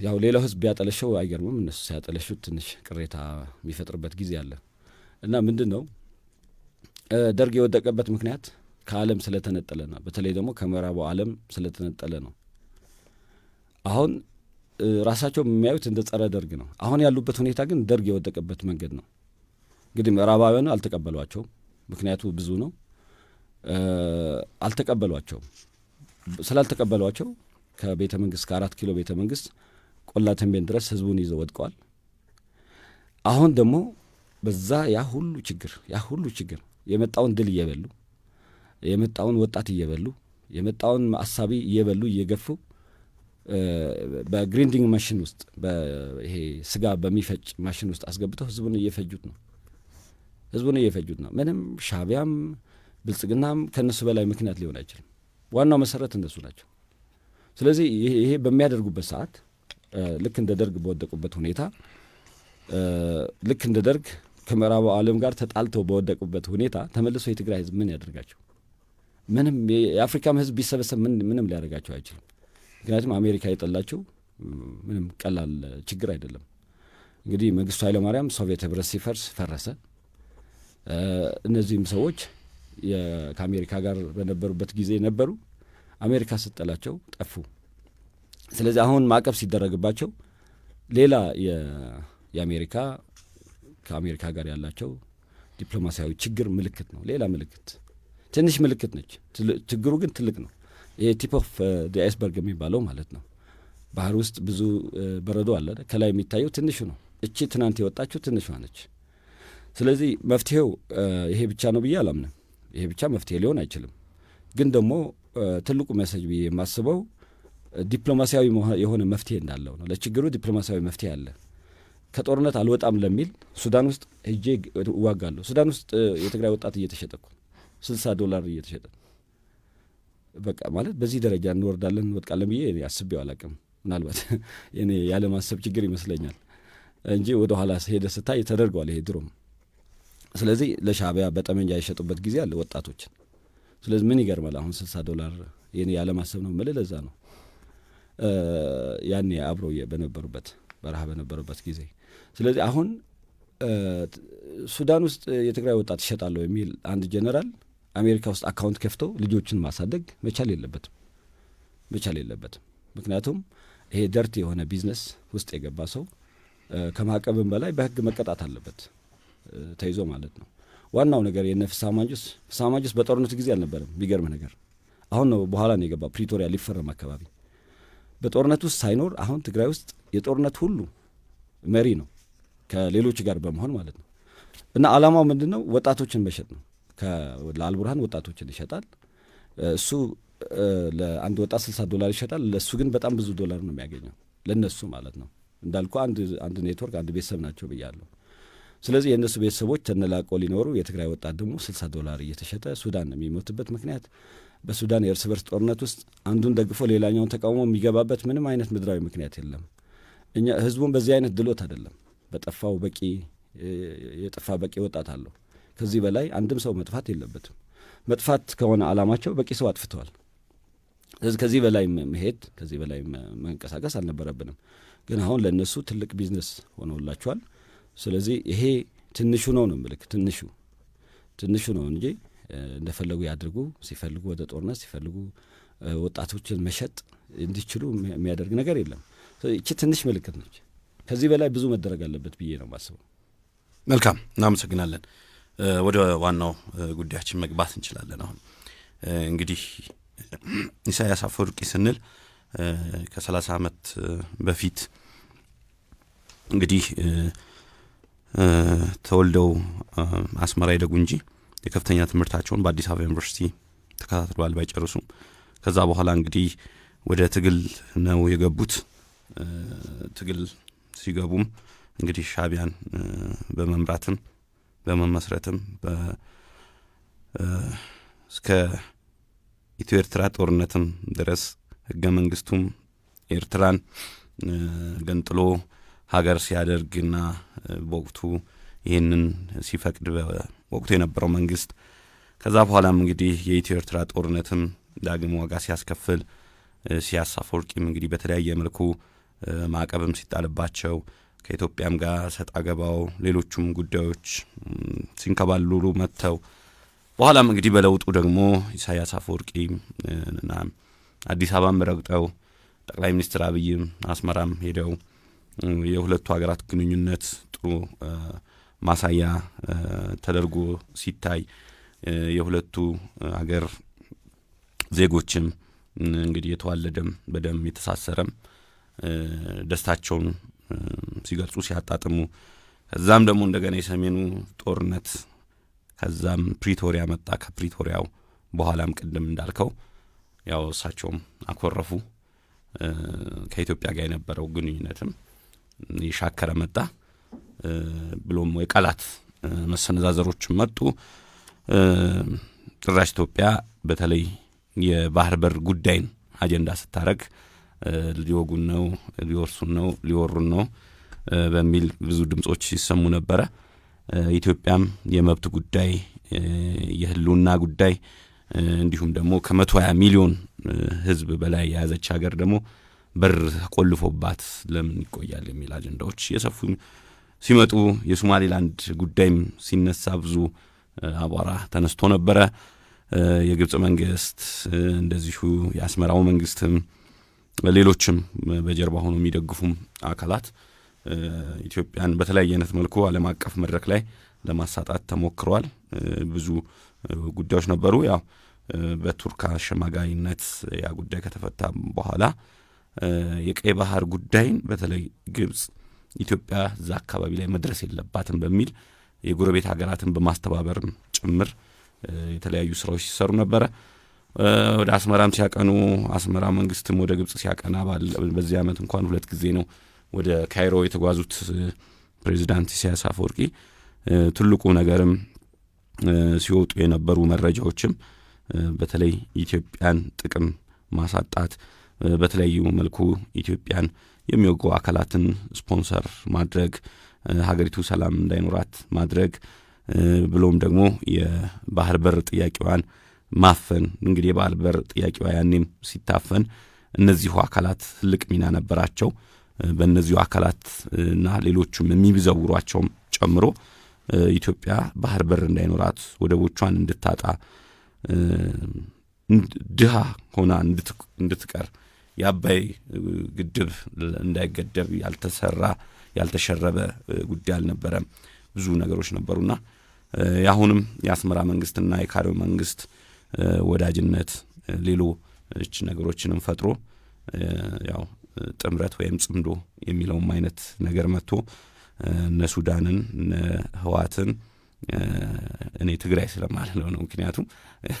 ያው ሌላው ህዝብ ቢያጠለሸው አይገርምም። እነሱ ሲያጠለሹት ትንሽ ቅሬታ የሚፈጥርበት ጊዜ አለ እና ምንድን ነው ደርግ የወደቀበት ምክንያት ከዓለም ስለተነጠለ ነው። በተለይ ደግሞ ከምዕራቡ ዓለም ስለተነጠለ ነው። አሁን ራሳቸው የሚያዩት እንደ ጸረ ደርግ ነው። አሁን ያሉበት ሁኔታ ግን ደርግ የወደቀበት መንገድ ነው። እንግዲህ ምዕራባውያኑ አልተቀበሏቸውም። ምክንያቱ ብዙ ነው። አልተቀበሏቸውም። ስላልተቀበሏቸው ከቤተ መንግስት ከ4 ኪሎ ቤተ መንግስት ቆላ ተንቤን ድረስ ህዝቡን ይዘው ወድቀዋል። አሁን ደግሞ በዛ ያ ሁሉ ችግር የመጣውን ድል እየበሉ የመጣውን ወጣት እየበሉ የመጣውን አሳቢ እየበሉ እየገፉ በግሪንዲንግ ማሽን ውስጥ ይሄ ስጋ በሚፈጭ ማሽን ውስጥ አስገብተው ህዝቡን እየፈጁት ነው። ምንም ሻዕቢያም ብልጽግናም ከነሱ በላይ ምክንያት ሊሆን አይችልም። ዋናው መሰረት እነሱ ናቸው። ስለዚህ ይሄ በሚያደርጉበት ሰዓት ልክ እንደ ደርግ በወደቁበት ሁኔታ ልክ እንደ ደርግ ከምዕራቡ ዓለም ጋር ተጣልተው በወደቁበት ሁኔታ ተመልሶ የትግራይ ህዝብ ምን ያደርጋቸው? ምንም። የአፍሪካም ህዝብ ቢሰበሰብ ምንም ሊያደርጋቸው አይችልም። ምክንያቱም አሜሪካ የጠላቸው ምንም ቀላል ችግር አይደለም። እንግዲህ መንግስቱ ኃይለማርያም ሶቪየት ህብረት ሲፈርስ ፈረሰ። እነዚህም ሰዎች ከአሜሪካ ጋር በነበሩበት ጊዜ ነበሩ። አሜሪካ ስትጠላቸው ጠፉ። ስለዚህ አሁን ማዕቀብ ሲደረግባቸው ሌላ የአሜሪካ ከአሜሪካ ጋር ያላቸው ዲፕሎማሲያዊ ችግር ምልክት ነው። ሌላ ምልክት፣ ትንሽ ምልክት ነች። ችግሩ ግን ትልቅ ነው። ይሄ ቲፕ ኦፍ ዲ አይስበርግ የሚባለው ማለት ነው። ባህር ውስጥ ብዙ በረዶ አለ። ከላይ የሚታየው ትንሹ ነው። እቺ ትናንት የወጣችው ትንሿ ነች። ስለዚህ መፍትሄው ይሄ ብቻ ነው ብዬ አላምንም። ይሄ ብቻ መፍትሄ ሊሆን አይችልም። ግን ደግሞ ትልቁ መሰጅ ብዬ የማስበው ዲፕሎማሲያዊ የሆነ መፍትሄ እንዳለው ነው። ለችግሩ ዲፕሎማሲያዊ መፍትሄ አለ። ከጦርነት አልወጣም ለሚል ሱዳን ውስጥ ሄጄ እዋጋለሁ። ሱዳን ውስጥ የትግራይ ወጣት እየተሸጠ እኮ $60 እየተሸጠ በቃ ማለት በዚህ ደረጃ እንወርዳለን እንወድቃለን ብዬ አስቤው አላቅም። ምናልባት እኔ ያለማሰብ ችግር ይመስለኛል እንጂ ወደ ኋላ ሄደ ስታይ ተደርገዋል ይሄ ድሮም። ስለዚህ ለሻዕቢያ በጠመንጃ የሸጡበት ጊዜ አለ ወጣቶችን። ስለዚህ ምን ይገርማል አሁን $60 የኔ ያለማሰብ ነው የምልህ። ለዛ ነው ያኔ አብረው በነበሩበት በረሃ በነበሩበት ጊዜ። ስለዚህ አሁን ሱዳን ውስጥ የትግራይ ወጣት ይሸጣለሁ የሚል አንድ ጀነራል አሜሪካ ውስጥ አካውንት ከፍተው ልጆችን ማሳደግ መቻል የለበትም። ምክንያቱም ይሄ ደርት የሆነ ቢዝነስ ውስጥ የገባ ሰው ከማዕቀብም በላይ በህግ መቀጣት አለበት ተይዞ ማለት ነው። ዋናው ነገር የነ ፍስሐ ማንጁስ በጦርነቱ ጊዜ አልነበረም። ቢገርም ነገር አሁን ነው በኋላ ነው የገባ ፕሪቶሪያ ሊፈረም አካባቢ። በጦርነት ውስጥ ሳይኖር አሁን ትግራይ ውስጥ የጦርነት ሁሉ መሪ ነው ከሌሎች ጋር በመሆን ማለት ነው። እና አላማው ምንድን ነው? ወጣቶችን መሸጥ ነው። ለአልቡርሃን ወጣቶችን ይሸጣል። እሱ ለአንድ ወጣት $60 ይሸጣል። ለእሱ ግን በጣም ብዙ ዶላር ነው የሚያገኘው ለነሱ ማለት ነው። እንዳልኩ አንድ ኔትወርክ አንድ ቤተሰብ ናቸው ብያለሁ። ስለዚህ የእነሱ ቤተሰቦች ተነላቆ ሊኖሩ፣ የትግራይ ወጣት ደግሞ $60 እየተሸጠ ሱዳን የሚሞትበት ምክንያት በሱዳን የእርስ በርስ ጦርነት ውስጥ አንዱን ደግፎ ሌላኛውን ተቃውሞ የሚገባበት ምንም አይነት ምድራዊ ምክንያት የለም። እኛ ህዝቡን በዚህ አይነት ድሎት አይደለም። በጠፋው የጠፋ በቂ ወጣት አለው። ከዚህ በላይ አንድም ሰው መጥፋት የለበትም። መጥፋት ከሆነ አላማቸው በቂ ሰው አጥፍተዋል። ስለዚህ ከዚህ በላይ መሄድ ከዚህ በላይ መንቀሳቀስ አልነበረብንም። ግን አሁን ለእነሱ ትልቅ ቢዝነስ ሆኖላቸዋል። ስለዚህ ይሄ ትንሹ ነው ምልክ ትንሹ ነው እንጂ እንደፈለጉ ያድርጉ፣ ሲፈልጉ ወደ ጦርነት፣ ሲፈልጉ ወጣቶችን መሸጥ እንዲችሉ የሚያደርግ ነገር የለም። እቺ ትንሽ ምልክት ነች። ከዚህ በላይ ብዙ መደረግ አለበት ብዬ ነው የማስበው። መልካም፣ እናመሰግናለን። ወደ ዋናው ጉዳያችን መግባት እንችላለን። አሁን እንግዲህ ኢሳያስ አፈወርቂ ስንል ከ30 ዓመት በፊት እንግዲህ ተወልደው አስመራ ይደጉ እንጂ የከፍተኛ ትምህርታቸውን በአዲስ አበባ ዩኒቨርሲቲ ተከታትለዋል ባይጨርሱም። ከዛ በኋላ እንግዲህ ወደ ትግል ነው የገቡት። ትግል ሲገቡም እንግዲህ ሻዕቢያን በመምራትም በመመስረትም እስከ ኢትዮ ኤርትራ ጦርነትም ድረስ ህገ መንግስቱም ኤርትራን ገንጥሎ ሀገር ሲያደርግና በወቅቱ ይህንን ሲፈቅድ በወቅቱ የነበረው መንግስት፣ ከዛ በኋላም እንግዲህ የኢትዮ ኤርትራ ጦርነትም ዳግም ዋጋ ሲያስከፍል ኢሳያስ አፈወርቂም እንግዲህ በተለያየ መልኩ ማዕቀብም ሲጣልባቸው ከኢትዮጵያም ጋር ሰጣ ገባው ሌሎቹም ጉዳዮች ሲንከባለሉ መጥተው በኋላም እንግዲህ በለውጡ ደግሞ ኢሳያስ አፈወርቂ እና አዲስ አበባም ረግጠው ጠቅላይ ሚኒስትር አብይም አስመራም ሄደው የሁለቱ ሀገራት ግንኙነት ጥሩ ማሳያ ተደርጎ ሲታይ የሁለቱ ሀገር ዜጎችም እንግዲህ የተዋለደም በደም የተሳሰረም ደስታቸውን ሲገልጹ ሲያጣጥሙ፣ ከዛም ደግሞ እንደገና የሰሜኑ ጦርነት ከዛም ፕሪቶሪያ መጣ። ከፕሪቶሪያው በኋላም ቅድም እንዳልከው ያው እሳቸውም አኮረፉ። ከኢትዮጵያ ጋር የነበረው ግንኙነትም ይሻከረ መጣ። ብሎም የቃላት መሰነዛዘሮችም መጡ። ጭራሽ ኢትዮጵያ በተለይ የባህር በር ጉዳይን አጀንዳ ስታረግ ሊወጉን ነው፣ ሊወርሱን ነው፣ ሊወሩን ነው በሚል ብዙ ድምጾች ሲሰሙ ነበረ። ኢትዮጵያም የመብት ጉዳይ፣ የህልውና ጉዳይ እንዲሁም ደግሞ ከ120 ሚሊዮን ህዝብ በላይ የያዘች ሀገር ደግሞ በር ቆልፎባት ለምን ይቆያል የሚል አጀንዳዎች የሰፉ ሲመጡ የሶማሌላንድ ጉዳይም ሲነሳ ብዙ አቧራ ተነስቶ ነበረ። የግብጽ መንግስት እንደዚሁ የአስመራው መንግስትም ሌሎችም በጀርባ ሆኖ የሚደግፉም አካላት ኢትዮጵያን በተለያየ አይነት መልኩ ዓለም አቀፍ መድረክ ላይ ለማሳጣት ተሞክሯል። ብዙ ጉዳዮች ነበሩ። ያው በቱርክ አሸማጋይነት ያ ጉዳይ ከተፈታ በኋላ የቀይ ባህር ጉዳይን በተለይ ግብጽ ኢትዮጵያ እዛ አካባቢ ላይ መድረስ የለባትም በሚል የጎረቤት ሀገራትን በማስተባበርም ጭምር የተለያዩ ስራዎች ሲሰሩ ነበረ። ወደ አስመራም ሲያቀኑ አስመራ መንግስትም ወደ ግብጽ ሲያቀና በዚህ ዓመት እንኳን 2 ጊዜ ነው ወደ ካይሮ የተጓዙት ፕሬዚዳንት ኢሳያስ አፈወርቂ። ትልቁ ነገርም ሲወጡ የነበሩ መረጃዎችም በተለይ ኢትዮጵያን ጥቅም ማሳጣት፣ በተለያዩ መልኩ ኢትዮጵያን የሚወጉ አካላትን ስፖንሰር ማድረግ፣ ሀገሪቱ ሰላም እንዳይኖራት ማድረግ፣ ብሎም ደግሞ የባህር በር ጥያቄዋን ማፈን። እንግዲህ የባህር በር ጥያቄዋ ያኔም ሲታፈን እነዚሁ አካላት ትልቅ ሚና ነበራቸው። በእነዚሁ አካላት እና ሌሎቹም የሚዘውሯቸውም ጨምሮ ኢትዮጵያ ባህር በር እንዳይኖራት፣ ወደቦቿን እንድታጣ፣ ድሃ ሆና እንድትቀር፣ የአባይ ግድብ እንዳይገደብ ያልተሸረበ ጉዳይ አልነበረም። ብዙ ነገሮች ነበሩና የአሁንም የአስመራ መንግስትና የካይሮ መንግስት ወዳጅነት ሌሎች ነገሮችንም ፈጥሮ ያው ጥምረት ወይም ጽምዶ የሚለውም አይነት ነገር መጥቶ እነ ሱዳንን እነ ህዋትን እኔ ትግራይ ስለማልለው ነው። ምክንያቱም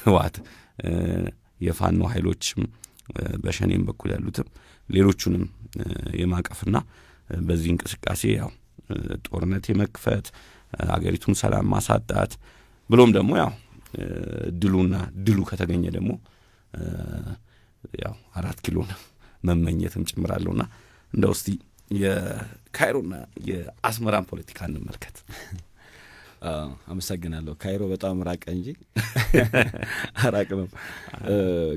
ህዋት የፋኖ ኃይሎችም በሸኔም በኩል ያሉትም ሌሎቹንም የማቀፍና በዚህ እንቅስቃሴ ያው ጦርነት የመክፈት አገሪቱን ሰላም ማሳጣት ብሎም ደግሞ ያው ድሉ ከተገኘ ደግሞ ያው 4 ኪሎ መመኘትም ጭምራለውና እንደው እስቲ የካይሮና የአስመራን ፖለቲካ እንመልከት። አመሰግናለሁ። ካይሮ በጣም ራቀ እንጂ ራቅ ነው።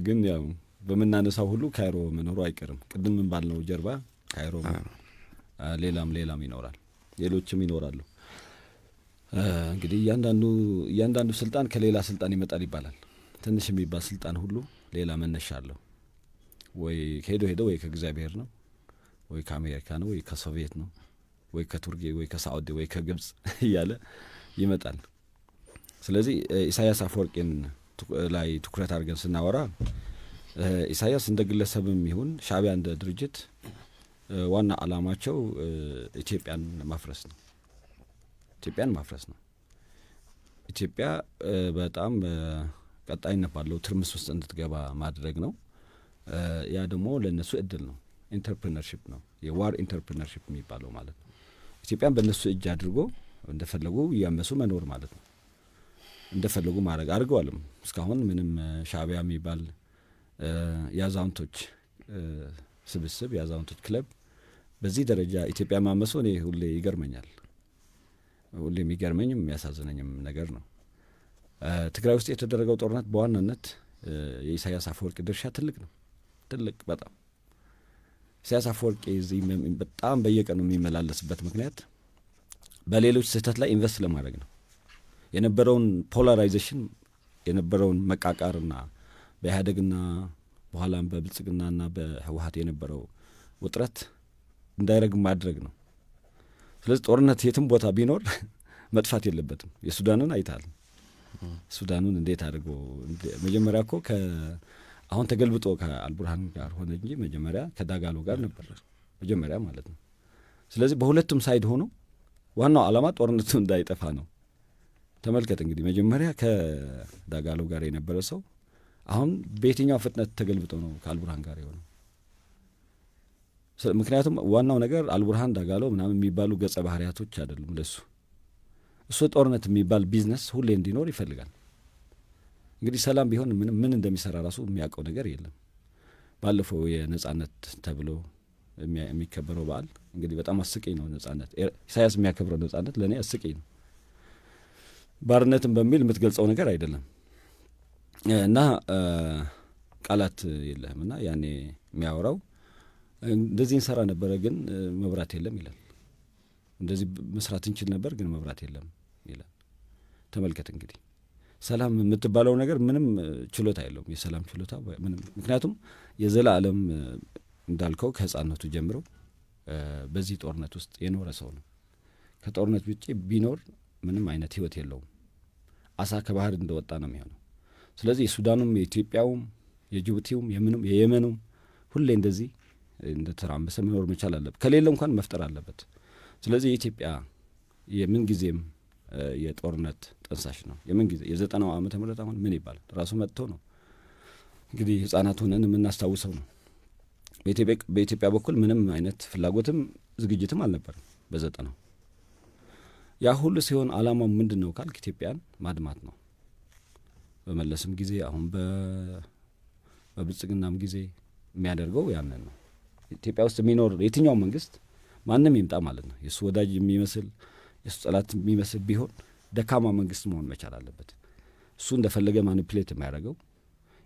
ግን ያው በመናነሳው ሁሉ ካይሮ መኖሩ አይቀርም። ቅድም ባልነው ጀርባ ካይሮ ሌላም ይኖራል። ሌሎችም ይኖራሉ። እንግዲህ እያንዳንዱ ስልጣን ከሌላ ስልጣን ይመጣል ይባላል። ትንሽ የሚባል ስልጣን ሁሉ ሌላ መነሻ አለው። ወይ ሄዶ ወይ ከእግዚአብሔር ነው፣ ወይ ከአሜሪካ ነው፣ ወይ ከሶቪየት ነው፣ ወይ ከቱርኪ፣ ወይ ከሳዑዲ፣ ወይ ከግብጽ እያለ ይመጣል። ስለዚህ ኢሳያስ አፈወርቂን ላይ ትኩረት አድርገን ስናወራ ኢሳያስ እንደ ግለሰብም ይሁን ሻዕቢያ እንደ ድርጅት ዋና ዓላማቸው ኢትዮጵያን ማፍረስ ነው። ኢትዮጵያ በጣም ቀጣይነት ባለው ትርምስ ውስጥ እንድትገባ ማድረግ ነው። ያ ደግሞ ለእነሱ እድል ነው። ኢንተርፕሪነርሺፕ ነው፣ የዋር ኢንተርፕሪነርሺፕ የሚባለው ማለት ነው። ኢትዮጵያን በእነሱ እጅ አድርጎ እንደፈለጉ እያመሱ መኖር ማለት ነው። እንደፈለጉ ማድረግ አድርገዋልም። እስካሁን ምንም ሻዕቢያ የሚባል የአዛውንቶች ስብስብ፣ የአዛውንቶች ክለብ በዚህ ደረጃ ኢትዮጵያ ማመሱ እኔ ሁሌ ይገርመኛል። ሁሌ የሚገርመኝም የሚያሳዝነኝም ነገር ነው። ትግራይ ውስጥ የተደረገው ጦርነት በዋናነት የኢሳያስ አፈወርቂ ድርሻ ትልቅ ነው። በጣም ኢሳያስ አፈወርቂ እዚህ በጣም በየቀኑ የሚመላለስበት ምክንያት በሌሎች ስህተት ላይ ኢንቨስት ለማድረግ ነው። የነበረውን ፖላራይዜሽን፣ የነበረውን መቃቃርና በኢህአዴግና በኋላም በብልጽግናና በህወሀት የነበረው ውጥረት እንዳይረግም ማድረግ ነው። ስለዚህ ጦርነት የትም ቦታ ቢኖር መጥፋት የለበትም። የሱዳንን አይታል። ሱዳኑን እንዴት አድርጎ መጀመሪያ እኮ አሁን ተገልብጦ ከአልቡርሃን ጋር ሆነ እንጂ መጀመሪያ ከዳጋሎ ጋር ነበር መጀመሪያ ማለት ነው። ስለዚህ በሁለቱም ሳይድ ሆኖ ዋናው ዓላማ ጦርነቱ እንዳይጠፋ ነው። ተመልከት እንግዲህ መጀመሪያ ከዳጋሎ ጋር የነበረ ሰው አሁን በየትኛው ፍጥነት ተገልብጦ ነው ከአልቡርሃን ጋር የሆነው? ምክንያቱም ዋናው ነገር አልቡርሃን፣ ዳጋሎ ምናምን የሚባሉ ገጸ ባህሪያቶች አይደሉም ለሱ። እሱ ጦርነት የሚባል ቢዝነስ ሁሌ እንዲኖር ይፈልጋል። እንግዲህ ሰላም ቢሆን ምን እንደሚሰራ ራሱ የሚያውቀው ነገር የለም። ባለፈው የነጻነት ተብሎ የሚከበረው በዓል እንግዲህ በጣም አስቂኝ ነው። ነጻነት ኢሳያስ የሚያከብረው ነጻነት ለእኔ አስቂኝ ነው። ባርነትን በሚል የምትገልጸው ነገር አይደለም እና ቃላት የለህም እና ያኔ የሚያወራው እንደዚህ እንሰራ ነበረ ግን መብራት የለም ይላል። እንደዚህ መስራት እንችል ነበር ግን መብራት የለም ይላል። ተመልከት እንግዲህ ሰላም የምትባለው ነገር ምንም ችሎታ የለውም፣ የሰላም ችሎታ ምንም። ምክንያቱም የዘላለም እንዳልከው ከህፃነቱ ጀምሮ በዚህ ጦርነት ውስጥ የኖረ ሰው ነው። ከጦርነት ውጭ ቢኖር ምንም አይነት ህይወት የለውም። አሳ ከባህር እንደወጣ ነው የሚሆነው። ስለዚህ የሱዳኑም፣ የኢትዮጵያውም፣ የጅቡቲውም፣ የየመኑም ሁሌ እንደዚህ እንደተራመሰ መኖር መቻል አለበት። ከሌለ እንኳን መፍጠር አለበት። ስለዚህ የኢትዮጵያ የምን ጊዜም የጦርነት ጠንሳሽ ነው። የምን ጊዜ የ90 ዓመተ ምህረት አሁን ምን ይባላል ራሱ መጥቶ ነው እንግዲህ ህጻናት ሆነን የምናስታውሰው ነው። በኢትዮጵያ በኩል ምንም አይነት ፍላጎትም ዝግጅትም አልነበርም በ90። ያ ሁሉ ሲሆን አላማው ምንድን ነው ካልክ ኢትዮጵያን ማድማት ነው። በመለስም ጊዜ አሁን በብልጽግናም ጊዜ የሚያደርገው ያንን ነው። ኢትዮጵያ ውስጥ የሚኖር የትኛው መንግስት ማንም ይምጣ ማለት ነው የሱ ወዳጅ የሚመስል የሱ ጠላት የሚመስል ቢሆን ደካማ መንግስት መሆን መቻል አለበት። እሱ እንደፈለገ ማኒፕሌት የሚያደርገው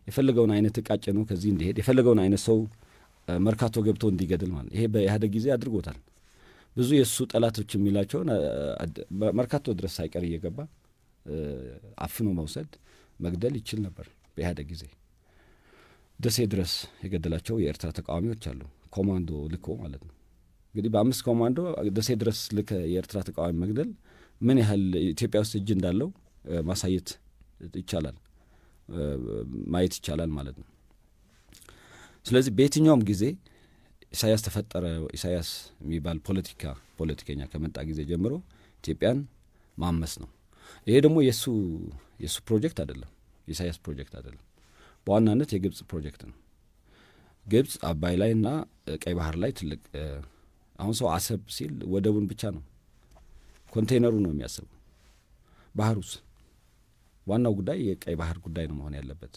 የፈለገውን አይነት እቃጭ ነው ከዚህ እንዲሄድ የፈለገውን አይነት ሰው መርካቶ ገብቶ እንዲገድል ማለት ይሄ በኢህአዴግ ጊዜ አድርጎታል። ብዙ የእሱ ጠላቶች የሚላቸውን መርካቶ ድረስ ሳይቀር እየገባ አፍኖ መውሰድ መግደል ይችል ነበር በኢህአዴግ ጊዜ። ደሴ ድረስ የገደላቸው የኤርትራ ተቃዋሚዎች አሉ፣ ኮማንዶ ልኮ ማለት ነው። እንግዲህ በ5 ኮማንዶ ደሴ ድረስ ልከ የኤርትራ ተቃዋሚ መግደል ምን ያህል ኢትዮጵያ ውስጥ እጅ እንዳለው ማሳየት ይቻላል፣ ማየት ይቻላል ማለት ነው። ስለዚህ በየትኛውም ጊዜ ኢሳያስ ተፈጠረ፣ ኢሳያስ የሚባል ፖለቲከኛ ከመጣ ጊዜ ጀምሮ ኢትዮጵያን ማመስ ነው። ይሄ ደግሞ የእሱ ፕሮጀክት አይደለም፣ የኢሳያስ ፕሮጀክት አይደለም። በዋናነት የግብጽ ፕሮጀክት ነው። ግብጽ አባይ ላይ እና ቀይ ባህር ላይ ትልቅ አሁን ሰው አሰብ ሲል ወደቡን ብቻ ነው፣ ኮንቴይነሩ ነው የሚያስበው። ባህሩስ ዋናው ጉዳይ የቀይ ባህር ጉዳይ ነው መሆን ያለበት።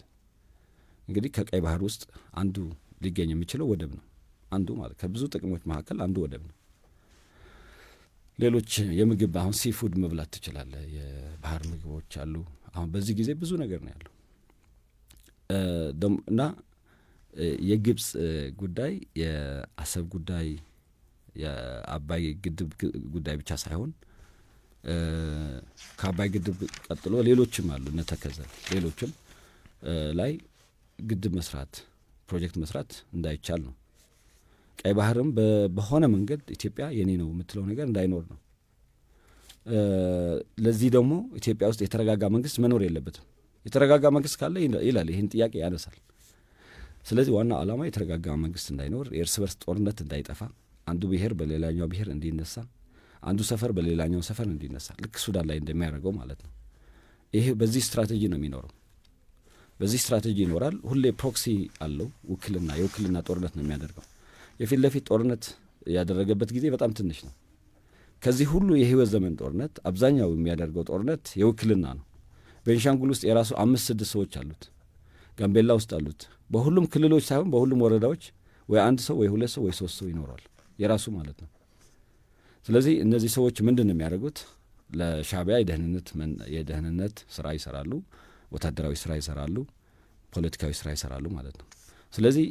እንግዲህ ከቀይ ባህር ውስጥ አንዱ ሊገኝ የሚችለው ወደብ ነው። አንዱ ማለት ከብዙ ጥቅሞች መካከል አንዱ ወደብ ነው። ሌሎች የምግብ አሁን ሲፉድ መብላት ትችላለህ። የባህር ምግቦች አሉ። አሁን በዚህ ጊዜ ብዙ ነገር ነው ያለው እና የግብጽ ጉዳይ የአሰብ ጉዳይ የአባይ ግድብ ጉዳይ ብቻ ሳይሆን ከአባይ ግድብ ቀጥሎ ሌሎችም አሉ እነ ተከዘ ሌሎችም ላይ ግድብ መስራት ፕሮጀክት መስራት እንዳይቻል ነው። ቀይ ባህርም በሆነ መንገድ ኢትዮጵያ የኔ ነው የምትለው ነገር እንዳይኖር ነው። ለዚህ ደግሞ ኢትዮጵያ ውስጥ የተረጋጋ መንግስት መኖር የለበትም። የተረጋጋ መንግስት ካለ ይላል ይህን ጥያቄ ያነሳል። ስለዚህ ዋና ዓላማ የተረጋጋ መንግስት እንዳይኖር፣ የእርስ በርስ ጦርነት እንዳይጠፋ፣ አንዱ ብሔር በሌላኛው ብሔር እንዲነሳ፣ አንዱ ሰፈር በሌላኛው ሰፈር እንዲነሳ ልክ ሱዳን ላይ እንደሚያደርገው ማለት ነው። ይሄ በዚህ ስትራቴጂ ነው የሚኖረው። በዚህ ስትራቴጂ ይኖራል። ሁሌ ፕሮክሲ አለው፣ ውክልና የውክልና ጦርነት ነው የሚያደርገው። የፊት ለፊት ጦርነት ያደረገበት ጊዜ በጣም ትንሽ ነው። ከዚህ ሁሉ የህይወት ዘመን ጦርነት አብዛኛው የሚያደርገው ጦርነት የውክልና ነው። ቤንሻንጉል ውስጥ የራሱ 5-6 ሰዎች አሉት። ጋምቤላ ውስጥ አሉት። በሁሉም ክልሎች ሳይሆን በሁሉም ወረዳዎች ወይ አንድ ሰው ወይ 2 ሰው ወይ 3 ሰው ይኖራል የራሱ ማለት ነው። ስለዚህ እነዚህ ሰዎች ምንድን ነው የሚያደርጉት? ለሻዕቢያ የደህንነት ስራ ይሰራሉ፣ ወታደራዊ ስራ ይሰራሉ፣ ፖለቲካዊ ስራ ይሰራሉ ማለት ነው። ስለዚህ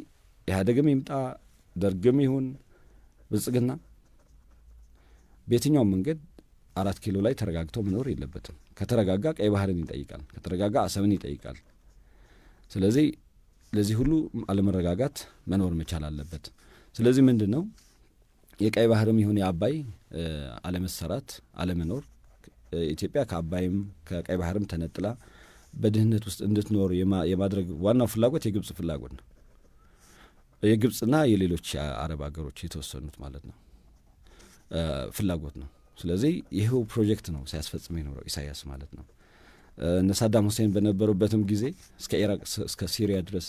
ኢህአዴግም ይምጣ ደርግም ይሁን ብልጽግና በየትኛውም መንገድ 4 ኪሎ ላይ ተረጋግቶ መኖር የለበትም። ከተረጋጋ ቀይ ባህርን ይጠይቃል፣ ከተረጋጋ አሰብን ይጠይቃል። ስለዚህ ለዚህ ሁሉ አለመረጋጋት መኖር መቻል አለበት። ስለዚህ ምንድን ነው የቀይ ባህርም ይሁን የአባይ አለመሰራት አለመኖር ኢትዮጵያ ከአባይም ከቀይ ባህርም ተነጥላ በድህነት ውስጥ እንድትኖር የማድረግ ዋናው ፍላጎት የግብጽ ፍላጎት ነው። የግብጽና የሌሎች የአረብ ሀገሮች የተወሰኑት ማለት ነው ፍላጎት ነው። ስለዚህ ይሄው ፕሮጀክት ነው ሲያስፈጽም የኖረው ኢሳያስ ማለት ነው። እነ ሳዳም ሁሴን በነበሩበትም ጊዜ እስከ ኢራቅ እስከ ሲሪያ ድረስ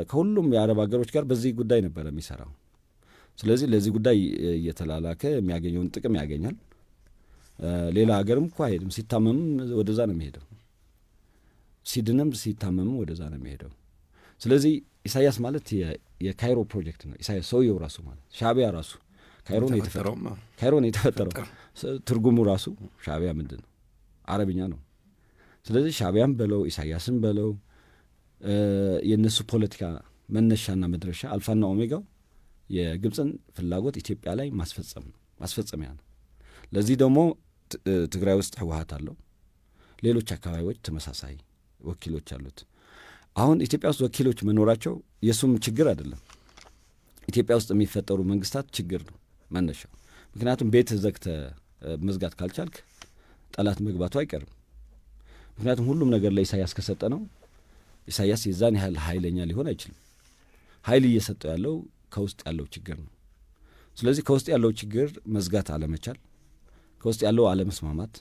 ከሁሉም የአረብ ሀገሮች ጋር በዚህ ጉዳይ ነበር የሚሰራው። ስለዚህ ለዚህ ጉዳይ እየተላላከ የሚያገኘውን ጥቅም ያገኛል። ሌላ ሀገርም እኮ አይሄድም፣ ሲታመምም ወደዛ ነው የሚሄደው፣ ሲድንም ሲታመምም ወደዛ ነው የሚሄደው። ስለዚህ ኢሳያስ ማለት የካይሮ ፕሮጀክት ነው። ኢሳያስ ሰውየው ራሱ ማለት ሻዕቢያ ራሱ ካይሮ ነው የተፈጠረው። ትርጉሙ ራሱ ሻዕቢያ ምንድን ነው? አረብኛ ነው። ስለዚህ ሻዕቢያም በለው ኢሳያስም በለው የእነሱ ፖለቲካ መነሻና መድረሻ አልፋና ኦሜጋው የግብፅን ፍላጎት ኢትዮጵያ ላይ ማስፈጸም ነው፣ ማስፈጸሚያ ነው። ለዚህ ደግሞ ትግራይ ውስጥ ህወሀት አለው፣ ሌሎች አካባቢዎች ተመሳሳይ ወኪሎች አሉት። አሁን ኢትዮጵያ ውስጥ ወኪሎች መኖራቸው የእሱም ችግር አይደለም፣ ኢትዮጵያ ውስጥ የሚፈጠሩ መንግስታት ችግር ነው መነሻው። ምክንያቱም ቤት ዘግተ መዝጋት ካልቻልክ ጠላት መግባቱ አይቀርም። ምክንያቱም ሁሉም ነገር ለኢሳያስ ከሰጠ ነው ኢሳያስ የዛን ያህል ኃይለኛ ሊሆን አይችልም። ኃይል እየሰጠው ያለው ከውስጥ ያለው ችግር ነው። ስለዚህ ከውስጥ ያለው ችግር መዝጋት አለመቻል፣ ከውስጥ ያለው አለመስማማት፣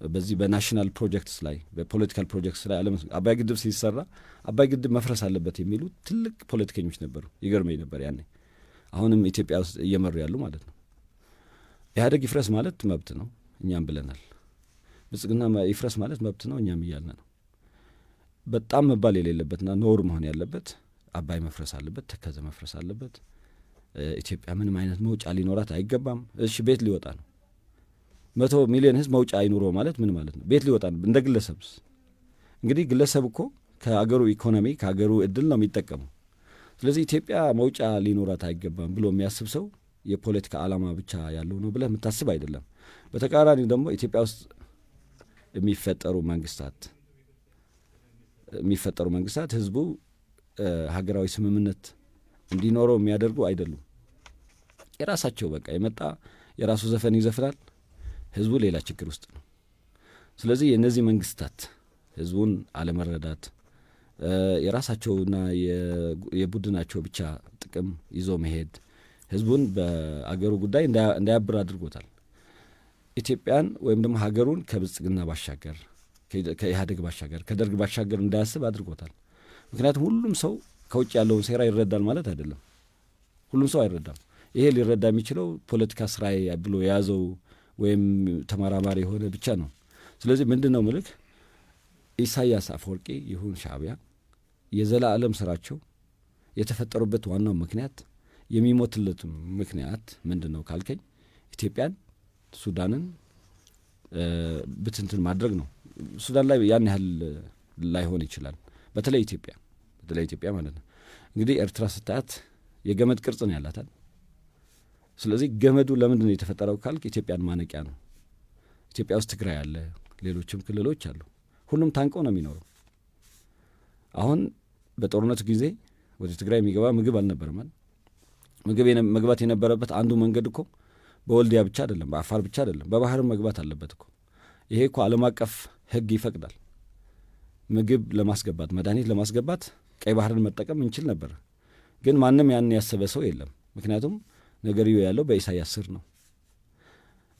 በዚህ በናሽናል ፕሮጀክትስ ላይ በፖለቲካል ፕሮጀክትስ ላይ አባይ ግድብ ሲሰራ አባይ ግድብ መፍረስ አለበት የሚሉ ትልቅ ፖለቲከኞች ነበሩ። ይገርመኝ ነበር ያኔ። አሁንም ኢትዮጵያ ውስጥ እየመሩ ያሉ ማለት ነው። ኢህአዴግ ይፍረስ ማለት መብት ነው፣ እኛም ብለናል። ብልጽግና ይፍረስ ማለት መብት ነው፣ እኛም እያልን ነው። በጣም መባል የሌለበትና ኖር መሆን ያለበት አባይ መፍረስ አለበት፣ ተከዘ መፍረስ አለበት። ኢትዮጵያ ምንም አይነት መውጫ ሊኖራት አይገባም። እሺ ቤት ሊወጣ ነው 100 ሚሊዮን ህዝብ መውጫ አይኑሮ ማለት ምን ማለት ነው? ቤት ሊወጣ ነው። እንደ ግለሰብስ እንግዲህ ግለሰብ እኮ ከአገሩ ኢኮኖሚ ከአገሩ እድል ነው የሚጠቀመው። ስለዚህ ኢትዮጵያ መውጫ ሊኖራት አይገባም ብሎ የሚያስብ ሰው የፖለቲካ ዓላማ ብቻ ያለው ነው ብለህ የምታስብ አይደለም። በተቃራኒ ደግሞ ኢትዮጵያ ውስጥ የሚፈጠሩ መንግስታት ህዝቡ ሀገራዊ ስምምነት እንዲኖረው የሚያደርጉ አይደሉም። የራሳቸው በቃ የመጣ የራሱ ዘፈን ይዘፍናል፣ ህዝቡ ሌላ ችግር ውስጥ ነው። ስለዚህ የእነዚህ መንግስታት ህዝቡን አለመረዳት፣ የራሳቸውና የቡድናቸው ብቻ ጥቅም ይዞ መሄድ ህዝቡን በአገሩ ጉዳይ እንዳያብር አድርጎታል። ኢትዮጵያን ወይም ደግሞ ሀገሩን ከብልጽግና ባሻገር ከኢህአዴግ ባሻገር ከደርግ ባሻገር እንዳያስብ አድርጎታል። ምክንያቱም ሁሉም ሰው ከውጭ ያለውን ሴራ ይረዳል ማለት አይደለም። ሁሉም ሰው አይረዳም። ይሄ ሊረዳ የሚችለው ፖለቲካ ስራዬ ብሎ የያዘው ወይም ተመራማሪ የሆነ ብቻ ነው። ስለዚህ ምንድን ነው ምልክ ኢሳያስ አፈወርቂ ይሁን ሻዕቢያ የዘላለም ስራቸው የተፈጠሩበት ዋናው ምክንያት የሚሞትለት ምክንያት ምንድን ነው ካልከኝ ኢትዮጵያን፣ ሱዳንን ብትንትን ማድረግ ነው። ሱዳን ላይ ያን ያህል ላይሆን ይችላል። በተለይ ኢትዮጵያ ማለት ነው። እንግዲህ ኤርትራ ስታያት የገመድ ቅርጽ ነው ያላታል። ስለዚህ ገመዱ ለምንድን ነው የተፈጠረው ካልክ ኢትዮጵያን ማነቂያ ነው። ኢትዮጵያ ውስጥ ትግራይ አለ፣ ሌሎችም ክልሎች አሉ። ሁሉም ታንቀው ነው የሚኖረው። አሁን በጦርነቱ ጊዜ ወደ ትግራይ የሚገባ ምግብ አልነበረም አይደል? ምግብ መግባት የነበረበት አንዱ መንገድ እኮ በወልዲያ ብቻ አይደለም፣ በአፋር ብቻ አይደለም፣ በባህርም መግባት አለበት እኮ። ይሄ እኮ ዓለም አቀፍ ሕግ ይፈቅዳል። ምግብ ለማስገባት መድኃኒት ለማስገባት ቀይ ባህርን መጠቀም እንችል ነበር። ግን ማንም ያን ያሰበ ሰው የለም። ምክንያቱም ነገርዮ ያለው በኢሳያስ ስር ነው፣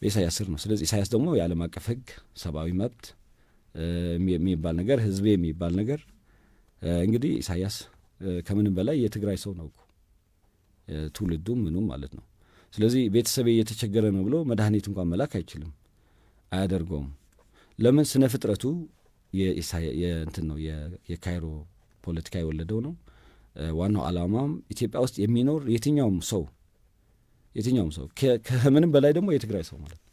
በኢሳያስ ስር ነው። ስለዚህ ኢሳያስ ደግሞ የዓለም አቀፍ ሕግ ሰብአዊ መብት የሚባል ነገር ህዝቤ የሚባል ነገር እንግዲህ ኢሳያስ ከምንም በላይ የትግራይ ሰው ነው እኮ ትውልዱ ምኑም ማለት ነው። ስለዚህ ቤተሰቤ እየተቸገረ ነው ብሎ መድኃኒት እንኳን መላክ አይችልም፣ አያደርገውም። ለምን? ስነ ፍጥረቱ የእንትን ነው፣ የካይሮ ፖለቲካ የወለደው ነው። ዋናው ዓላማም ኢትዮጵያ ውስጥ የሚኖር የትኛውም ሰው ከምንም በላይ ደግሞ የትግራይ ሰው ማለት ነው።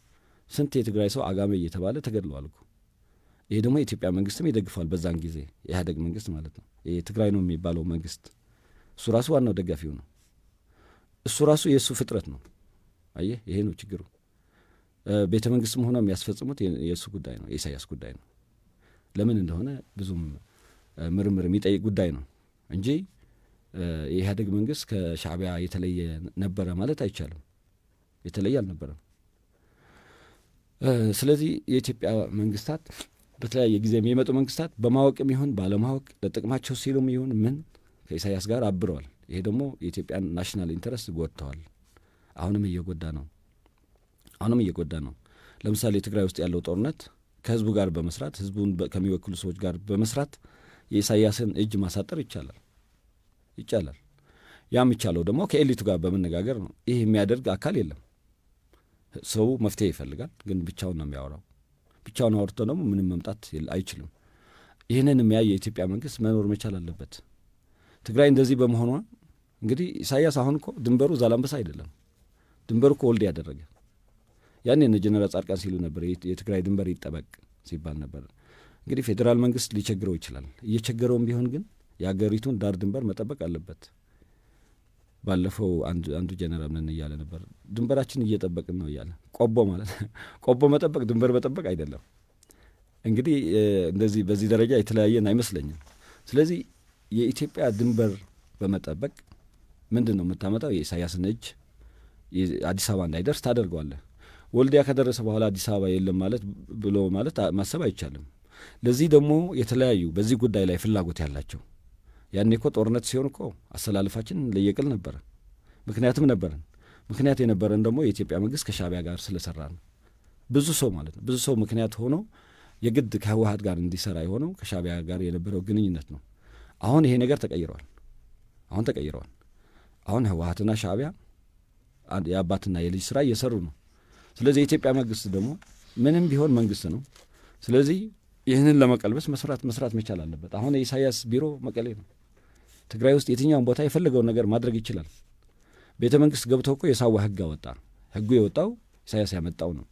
ስንት የትግራይ ሰው አጋሜ እየተባለ ተገድለዋል እኮ። ይሄ ደግሞ የኢትዮጵያ መንግስትም ይደግፋል። በዛን ጊዜ የኢህአዴግ መንግስት ማለት ነው። የትግራይ ነው የሚባለው መንግስት እሱ ራሱ ዋናው ደጋፊው ነው። እሱ ራሱ የእሱ ፍጥረት ነው። አየህ፣ ይሄ ነው ችግሩ። ቤተ መንግስትም ሆነው የሚያስፈጽሙት የእሱ ጉዳይ ነው፣ የኢሳያስ ጉዳይ ነው። ለምን እንደሆነ ብዙም ምርምር የሚጠይቅ ጉዳይ ነው እንጂ የኢህአዴግ መንግስት ከሻዕቢያ የተለየ ነበረ ማለት አይቻልም። የተለየ አልነበረም። ስለዚህ የኢትዮጵያ መንግስታት በተለያየ ጊዜ የሚመጡ መንግስታት በማወቅም ይሁን ባለማወቅ ለጥቅማቸው ሲሉም ይሁን ምን ከኢሳያስ ጋር አብረዋል። ይሄ ደግሞ የኢትዮጵያን ናሽናል ኢንተረስት ጎድተዋል። አሁንም እየጎዳ ነው። ለምሳሌ ትግራይ ውስጥ ያለው ጦርነት ከህዝቡ ጋር በመስራት ህዝቡን ከሚወክሉ ሰዎች ጋር በመስራት የኢሳያስን እጅ ማሳጠር ይቻላል። ያም ይቻለው ደግሞ ከኤሊቱ ጋር በመነጋገር ነው። ይህ የሚያደርግ አካል የለም። ሰው መፍትሄ ይፈልጋል፣ ግን ብቻውን ነው የሚያወራው። ብቻውን አውርቶ ደግሞ ምንም መምጣት አይችልም። ይህንን የሚያይ የኢትዮጵያ መንግስት መኖር መቻል አለበት። ትግራይ እንደዚህ በመሆኗ እንግዲህ ኢሳያስ አሁን እኮ ድንበሩ ዛላምበሳ አይደለም፣ ድንበሩ እኮ ወልዲያ ያደረገ። ያኔ እነ ጀነራል ጻድቃን ሲሉ ነበር የትግራይ ድንበር ይጠበቅ ሲባል ነበር። እንግዲህ ፌዴራል መንግስት ሊቸግረው ይችላል። እየቸገረውም ቢሆን ግን የአገሪቱን ዳር ድንበር መጠበቅ አለበት። ባለፈው አንዱ ጀነራል ምን እያለ ነበር? ድንበራችን እየጠበቅን ነው እያለ። ቆቦ መጠበቅ ድንበር መጠበቅ አይደለም። እንግዲህ እንደዚህ በዚህ ደረጃ የተለያየን አይመስለኝም። ስለዚህ የኢትዮጵያ ድንበር በመጠበቅ ምንድን ነው የምታመጣው? የኢሳያስን እጅ አዲስ አበባ እንዳይደርስ ታደርገዋለህ። ወልዲያ ከደረሰ በኋላ አዲስ አበባ የለም ማለት ማሰብ አይቻልም። ለዚህ ደግሞ የተለያዩ በዚህ ጉዳይ ላይ ፍላጎት ያላቸው ያኔ እኮ ጦርነት ሲሆን እኮ አሰላለፋችን ለየቅል ነበረ። ምክንያት የነበረን ደግሞ የኢትዮጵያ መንግስት ከሻዕቢያ ጋር ስለሰራ ነው። ብዙ ሰው ምክንያት ሆኖ የግድ ከህወሀት ጋር እንዲሰራ የሆነው ከሻዕቢያ ጋር የነበረው ግንኙነት ነው። አሁን ይሄ ነገር ተቀይረዋል። አሁን ህወሀትና ሻዕቢያ የአባትና የልጅ ስራ እየሰሩ ነው። ስለዚህ የኢትዮጵያ መንግስት ደግሞ ምንም ቢሆን መንግስት ነው። ስለዚህ ይህንን ለመቀልበስ መስራት መቻል አለበት። አሁን የኢሳያስ ቢሮ መቀሌ ነው። ትግራይ ውስጥ የትኛውን ቦታ የፈለገውን ነገር ማድረግ ይችላል። ቤተ መንግስት ገብተው እኮ የሳዋ ህግ አወጣ። ህጉ የወጣው ኢሳያስ ያመጣው ነው።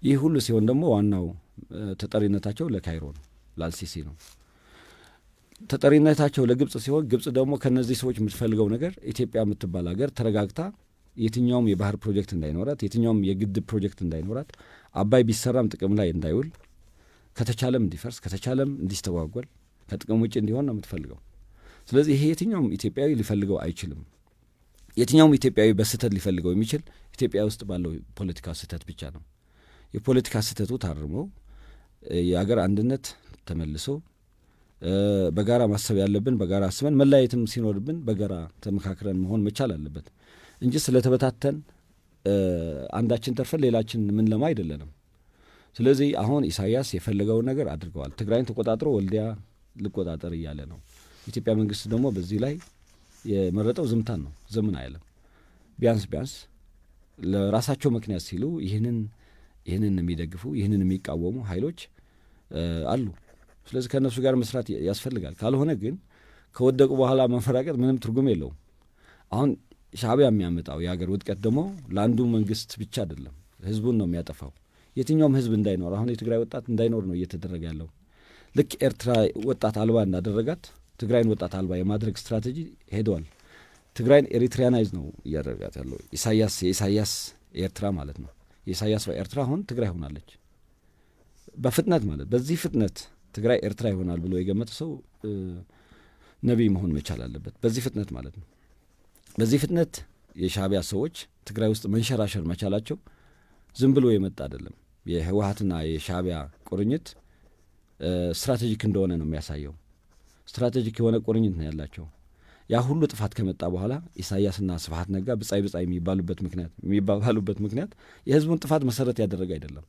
ይህ ሁሉ ሲሆን ደግሞ ዋናው ተጠሪነታቸው ለካይሮ ነው፣ ለአልሲሲ ነው። ተጠሪነታቸው ለግብጽ ሲሆን ግብጽ ደግሞ ከነዚህ ሰዎች የምትፈልገው ነገር ኢትዮጵያ የምትባል ሀገር ተረጋግታ የትኛውም የባህር ፕሮጀክት እንዳይኖራት፣ የትኛውም የግድብ ፕሮጀክት እንዳይኖራት፣ አባይ ቢሰራም ጥቅም ላይ እንዳይውል፣ ከተቻለም እንዲፈርስ፣ ከተቻለም እንዲስተጓጎል፣ ከጥቅም ውጭ እንዲሆን ነው የምትፈልገው። ስለዚህ ይሄ የትኛውም ኢትዮጵያዊ ሊፈልገው አይችልም። የትኛውም ኢትዮጵያዊ በስህተት ሊፈልገው የሚችል ኢትዮጵያ ውስጥ ባለው ፖለቲካ ስህተት ብቻ ነው። የፖለቲካ ስህተቱ ታርሞ የአገር አንድነት ተመልሶ በጋራ ማሰብ ያለብን በጋራ አስበን፣ መለያየትም ሲኖርብን በጋራ ተመካክረን መሆን መቻል አለበት እንጂ ስለተበታተን አንዳችን ተርፈን ሌላችን ምን ለማ አይደለንም። ስለዚህ አሁን ኢሳያስ የፈለገውን ነገር አድርገዋል። ትግራይን ተቆጣጥሮ ወልዲያ ልቆጣጠር እያለ ነው። ኢትዮጵያ መንግስት ደግሞ በዚህ ላይ የመረጠው ዝምታን ነው። ዝምን አይለም። ቢያንስ ለራሳቸው ምክንያት ሲሉ ይህንን የሚደግፉ ይህንን የሚቃወሙ ኃይሎች አሉ። ስለዚህ ከእነሱ ጋር መስራት ያስፈልጋል። ካልሆነ ግን ከወደቁ በኋላ መንፈራቀጥ ምንም ትርጉም የለውም። አሁን ሻዕቢያ የሚያመጣው የሀገር ውድቀት ደግሞ ለአንዱ መንግስት ብቻ አይደለም፣ ህዝቡን ነው የሚያጠፋው። የትኛውም ህዝብ እንዳይኖር፣ አሁን የትግራይ ወጣት እንዳይኖር ነው እየተደረገ ያለው። ልክ ኤርትራ ወጣት አልባ እንዳደረጋት ትግራይን ወጣት አልባ የማድረግ ስትራቴጂ ሄደዋል። ትግራይን ኤሪትሪያናይዝ ነው እያደረጋት ያለው የኢሳያስ ኤርትራ ማለት ነው። የኢሳያስ ኤርትራ አሁን ትግራይ ሆናለች በፍጥነት ማለት። በዚህ ፍጥነት ትግራይ ኤርትራ ይሆናል ብሎ የገመተ ሰው ነቢይ መሆን መቻል አለበት። በዚህ ፍጥነት ማለት ነው። በዚህ ፍጥነት የሻዕቢያ ሰዎች ትግራይ ውስጥ መንሸራሸር መቻላቸው ዝም ብሎ የመጣ አይደለም። የህወሓትና የሻዕቢያ ቁርኝት ስትራቴጂክ እንደሆነ ነው የሚያሳየው። ስትራቴጂክ የሆነ ቁርኝት ነው ያላቸው። ያ ሁሉ ጥፋት ከመጣ በኋላ ኢሳያስና ስብሐት ነጋ ብጻይ የሚባባሉበት ምክንያት የህዝቡን ጥፋት መሰረት ያደረገ አይደለም።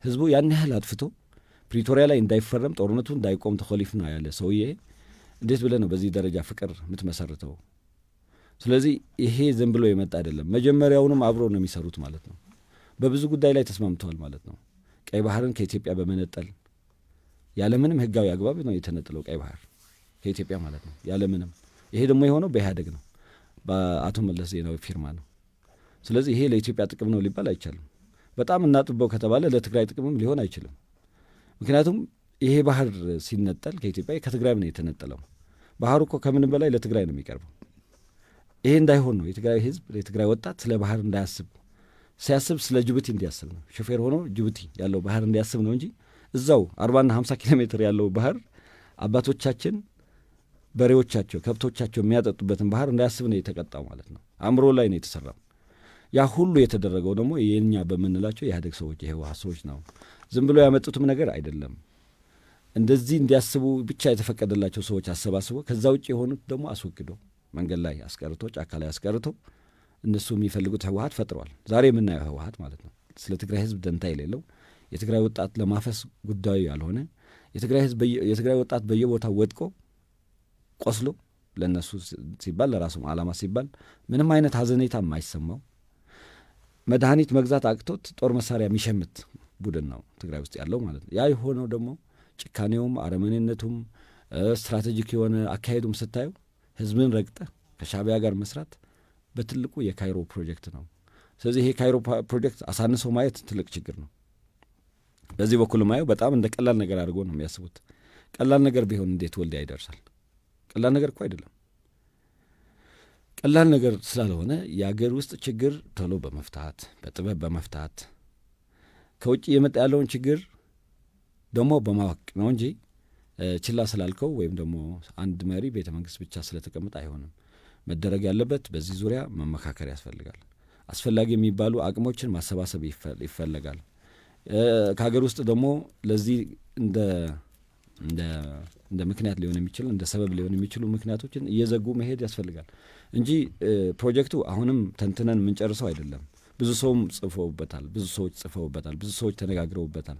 ህዝቡ ያን ያህል አጥፍቶ ፕሪቶሪያ ላይ እንዳይፈረም ጦርነቱ እንዳይቆም ተኮሊፍና ያለ ሰውዬ እንዴት ብለህ ነው በዚህ ደረጃ ፍቅር የምትመሰርተው? ስለዚህ ይሄ ዝም ብሎ የመጣ አይደለም። መጀመሪያውንም አብሮ ነው የሚሰሩት ማለት ነው። በብዙ ጉዳይ ላይ ተስማምተዋል ማለት ነው። ቀይ ባህርን ከኢትዮጵያ በመነጠል ያለምንም ህጋዊ አግባብ ነው የተነጠለው ቀይ ባህር ከኢትዮጵያ ማለት ነው ያለምንም። ይሄ ደግሞ የሆነው በኢህአዴግ ነው፣ በአቶ መለስ ዜናዊ ፊርማ ነው። ስለዚህ ይሄ ለኢትዮጵያ ጥቅም ነው ሊባል አይቻልም። በጣም እናጥበው ከተባለ ለትግራይ ጥቅምም ሊሆን አይችልም። ምክንያቱም ይሄ ባህር ሲነጠል ከኢትዮጵያ ከትግራይ ነው የተነጠለው። ባህሩ እኮ ከምንም በላይ ለትግራይ ነው የሚቀርበው። ይሄ እንዳይሆን ነው የትግራይ ህዝብ የትግራይ ወጣት ስለ ባህር እንዳያስብ፣ ሲያስብ ስለ ጅቡቲ እንዲያስብ ነው። ሾፌር ሆኖ ጅቡቲ ያለው ባህር እንዲያስብ ነው እንጂ እዛው 40ና 50 ኪሎ ሜትር ያለው ባህር አባቶቻችን በሬዎቻቸው ከብቶቻቸው የሚያጠጡበትን ባህር እንዳያስብ ነው የተቀጣው ማለት ነው። አእምሮ ላይ ነው የተሰራው። ያ ሁሉ የተደረገው ደግሞ የኛ በምንላቸው የኢህአዴግ ሰዎች የህወሓት ሰዎች ነው። ዝም ብሎ ያመጡትም ነገር አይደለም። እንደዚህ እንዲያስቡ ብቻ የተፈቀደላቸው ሰዎች አሰባስቦ ከዛ ውጭ የሆኑት ደግሞ አስወግዶ መንገድ ላይ አስቀርቶ ጫካ ላይ አስቀርቶ እነሱ የሚፈልጉት ህወሓት ፈጥረዋል። ዛሬ የምናየው ህወሓት ማለት ነው ስለ ትግራይ ህዝብ ደንታ የሌለው የትግራይ ወጣት ለማፈስ ጉዳዩ ያልሆነ የትግራይ ወጣት በየቦታው ወድቆ ቆስሎ ለእነሱ ሲባል ለራሱም ዓላማ ሲባል ምንም አይነት ሀዘኔታ የማይሰማው መድኃኒት መግዛት አቅቶት ጦር መሳሪያ የሚሸምት ቡድን ነው ትግራይ ውስጥ ያለው ማለት ነው። ያ የሆነው ደግሞ ጭካኔውም አረመኔነቱም ስትራቴጂክ የሆነ አካሄዱም ስታዩ ህዝብን ረግጠ ከሻዕቢያ ጋር መስራት በትልቁ የካይሮ ፕሮጀክት ነው። ስለዚህ ይሄ ካይሮ ፕሮጀክት አሳንሶ ማየት ትልቅ ችግር ነው። በዚህ በኩል ማየው በጣም እንደ ቀላል ነገር አድርጎ ነው የሚያስቡት። ቀላል ነገር ቢሆን እንዴት ወልዲያ ይደርሳል? ቀላል ነገር እኮ አይደለም። ቀላል ነገር ስላልሆነ የአገር ውስጥ ችግር ቶሎ በመፍታት በጥበብ በመፍታት ከውጭ የመጣ ያለውን ችግር ደግሞ በማወቅ ነው እንጂ ችላ ስላልከው ወይም ደግሞ አንድ መሪ ቤተ መንግስት ብቻ ስለተቀመጠ አይሆንም። መደረግ ያለበት በዚህ ዙሪያ መመካከር ያስፈልጋል። አስፈላጊ የሚባሉ አቅሞችን ማሰባሰብ ይፈለጋል። ከሀገር ውስጥ ደግሞ ለዚህ እንደ ምክንያት ሊሆን የሚችል እንደ ሰበብ ሊሆን የሚችሉ ምክንያቶችን እየዘጉ መሄድ ያስፈልጋል እንጂ ፕሮጀክቱ አሁንም ተንትነን የምንጨርሰው አይደለም። ብዙ ሰውም ጽፈውበታል፣ ብዙ ሰዎች ጽፈውበታል፣ ብዙ ሰዎች ተነጋግረውበታል።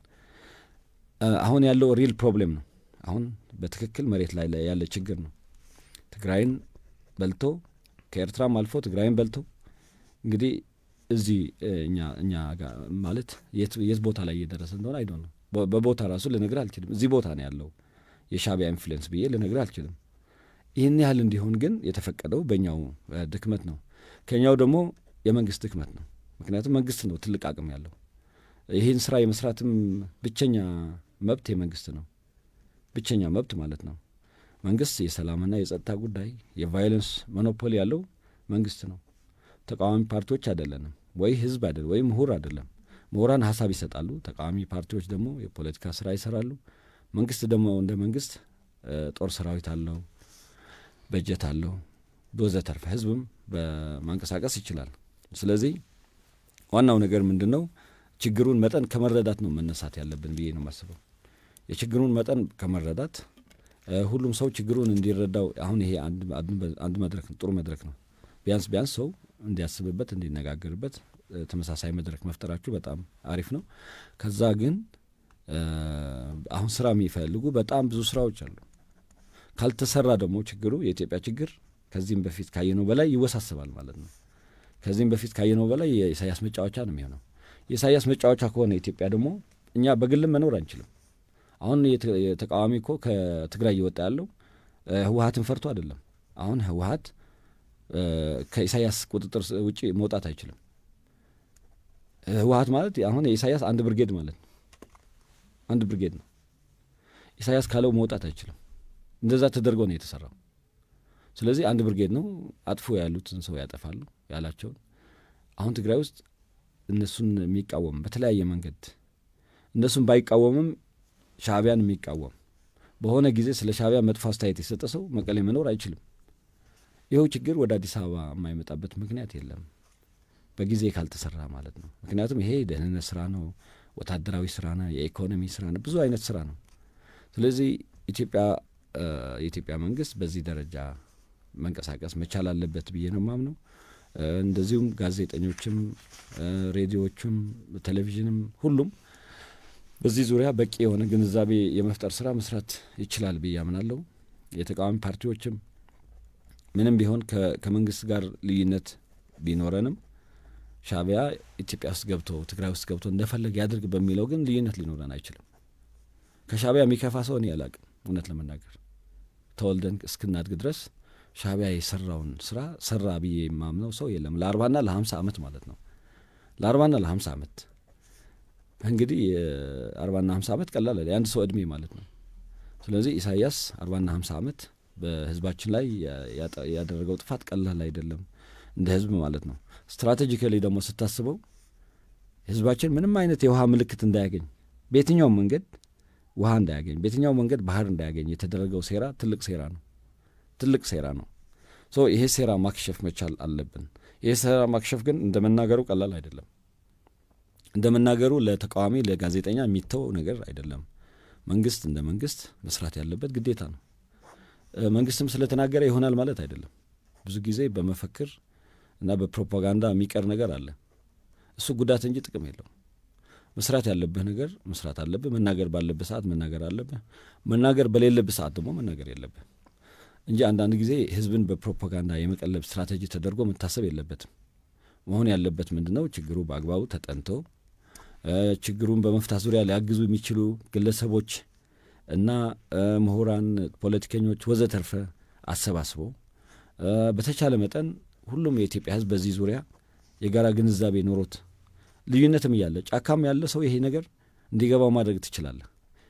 አሁን ያለው ሪል ፕሮብሌም ነው። አሁን በትክክል መሬት ላይ ያለ ችግር ነው። ትግራይን በልቶ ከኤርትራም አልፎ ትግራይን በልቶ እንግዲህ እዚህ እኛ ጋር ማለት የት ቦታ ላይ እየደረሰ እንደሆነ አይዶ ነው። በቦታ ራሱ ልነግርህ አልችልም። እዚህ ቦታ ነው ያለው የሻዕቢያ ኢንፍሉዌንስ ብዬ ልነግርህ አልችልም። ይህን ያህል እንዲሆን ግን የተፈቀደው በእኛው ድክመት ነው። ከኛው ደግሞ የመንግስት ድክመት ነው። ምክንያቱም መንግስት ነው ትልቅ አቅም ያለው። ይህን ስራ የመስራትም ብቸኛ መብት የመንግስት ነው። ብቸኛ መብት ማለት ነው። መንግስት የሰላምና የጸጥታ ጉዳይ የቫዮለንስ ሞኖፖሊ ያለው መንግስት ነው። ተቃዋሚ ፓርቲዎች አይደለንም፣ ወይ ህዝብ አይደለም፣ ወይ ምሁር አይደለም። ምሁራን ሀሳብ ይሰጣሉ፣ ተቃዋሚ ፓርቲዎች ደግሞ የፖለቲካ ስራ ይሰራሉ። መንግስት ደግሞ እንደ መንግስት ጦር ሰራዊት አለው፣ በጀት አለው፣ በወዘተርፈ ህዝብም በማንቀሳቀስ ይችላል። ስለዚህ ዋናው ነገር ምንድን ነው? ችግሩን መጠን ከመረዳት ነው መነሳት ያለብን ብዬ ነው የማስበው። የችግሩን መጠን ከመረዳት ሁሉም ሰው ችግሩን እንዲረዳው። አሁን ይሄ አንድ መድረክ ነው፣ ጥሩ መድረክ ነው። ቢያንስ ሰው እንዲያስብበት እንዲነጋገርበት ተመሳሳይ መድረክ መፍጠራችሁ በጣም አሪፍ ነው። ከዛ ግን አሁን ስራ የሚፈልጉ በጣም ብዙ ስራዎች አሉ። ካልተሰራ ደግሞ ችግሩ የኢትዮጵያ ችግር ከዚህም በፊት ካየነው በላይ ይወሳሰባል ማለት ነው። ከዚህም በፊት ካየነው በላይ የኢሳያስ መጫወቻ ነው የሚሆነው። የኢሳያስ መጫወቻ ከሆነ ኢትዮጵያ ደግሞ እኛ በግልም መኖር አንችልም። አሁን የተቃዋሚ እኮ ከትግራይ እየወጣ ያለው ህወሓትን ፈርቶ አይደለም። አሁን ህወሓት ከኢሳያስ ቁጥጥር ውጭ መውጣት አይችልም። ህወሓት ማለት አሁን የኢሳያስ አንድ ብርጌድ ማለት ነው። አንድ ብርጌድ ነው። ኢሳያስ ካለው መውጣት አይችልም። እንደዛ ተደርጎ ነው የተሰራው። ስለዚህ አንድ ብርጌድ ነው አጥፎ ያሉትን ሰው ያጠፋሉ ያላቸውን። አሁን ትግራይ ውስጥ እነሱን የሚቃወም በተለያየ መንገድ እነሱን ባይቃወምም ሻዕቢያን የሚቃወም በሆነ ጊዜ ስለ ሻዕቢያ መጥፎ አስተያየት የሰጠ ሰው መቀሌ መኖር አይችልም። ይኸው ችግር ወደ አዲስ አበባ የማይመጣበት ምክንያት የለም፣ በጊዜ ካልተሰራ ማለት ነው። ምክንያቱም ይሄ ደህንነት ስራ ነው፣ ወታደራዊ ስራ ነው፣ የኢኮኖሚ ስራ ነው፣ ብዙ አይነት ስራ ነው። ስለዚህ የኢትዮጵያ መንግስት በዚህ ደረጃ መንቀሳቀስ መቻል አለበት ብዬ ነው ማምነው። እንደዚሁም ጋዜጠኞችም፣ ሬዲዮዎችም፣ ቴሌቪዥንም ሁሉም በዚህ ዙሪያ በቂ የሆነ ግንዛቤ የመፍጠር ስራ መስራት ይችላል ብዬ አምናለሁ። የተቃዋሚ ፓርቲዎችም ምንም ቢሆን ከመንግስት ጋር ልዩነት ቢኖረንም ሻዕቢያ ኢትዮጵያ ውስጥ ገብቶ ትግራይ ውስጥ ገብቶ እንደፈለገ ያድርግ በሚለው ግን ልዩነት ሊኖረን አይችልም። ከሻዕቢያ የሚከፋ ሰው እኔ አላቅም። እውነት ለመናገር ተወልደን እስክናድግ ድረስ ሻዕቢያ የሰራውን ስራ ሰራ ብዬ የማምነው ሰው የለም። ለ40ና ለ50 ዓመት ማለት ነው። ለ40ና ለ50 ዓመት እንግዲህ 40ና 50 ዓመት ቀላል አይደል፣ የአንድ ሰው እድሜ ማለት ነው። ስለዚህ ኢሳያስ 40ና 50 ዓመት በህዝባችን ላይ ያደረገው ጥፋት ቀላል አይደለም እንደ ህዝብ ማለት ነው። ስትራቴጂካሊ ደግሞ ስታስበው ህዝባችን ምንም አይነት የውሃ ምልክት እንዳያገኝ፣ በየትኛው መንገድ ውሃ እንዳያገኝ፣ በየትኛው መንገድ ባህር እንዳያገኝ የተደረገው ሴራ ትልቅ ሴራ ነው። ይሄ ሴራ ማክሸፍ መቻል አለብን። ይሄ ሴራ ማክሸፍ ግን እንደመናገሩ ቀላል አይደለም። እንደመናገሩ ለተቃዋሚ ለጋዜጠኛ የሚተው ነገር አይደለም። መንግስት እንደ መንግስት መስራት ያለበት ግዴታ ነው። መንግስትም ስለተናገረ ይሆናል ማለት አይደለም። ብዙ ጊዜ በመፈክር እና በፕሮፓጋንዳ የሚቀር ነገር አለ። እሱ ጉዳት እንጂ ጥቅም የለውም። መስራት ያለብህ ነገር መስራት አለብህ። መናገር ባለብህ ሰዓት መናገር አለብህ። መናገር በሌለብህ ሰዓት ደግሞ መናገር የለብህ እንጂ አንዳንድ ጊዜ ህዝብን በፕሮፓጋንዳ የመቀለብ ስትራቴጂ ተደርጎ መታሰብ የለበትም። መሆን ያለበት ምንድነው? ችግሩ በአግባቡ ተጠንቶ ችግሩን በመፍታት ዙሪያ ሊያግዙ የሚችሉ ግለሰቦች እና ምሁራን፣ ፖለቲከኞች ወዘተርፈ አሰባስቦ በተቻለ መጠን ሁሉም የኢትዮጵያ ህዝብ በዚህ ዙሪያ የጋራ ግንዛቤ ኖሮት ልዩነትም እያለ ጫካም ያለ ሰው ይሄ ነገር እንዲገባው ማድረግ ትችላለህ።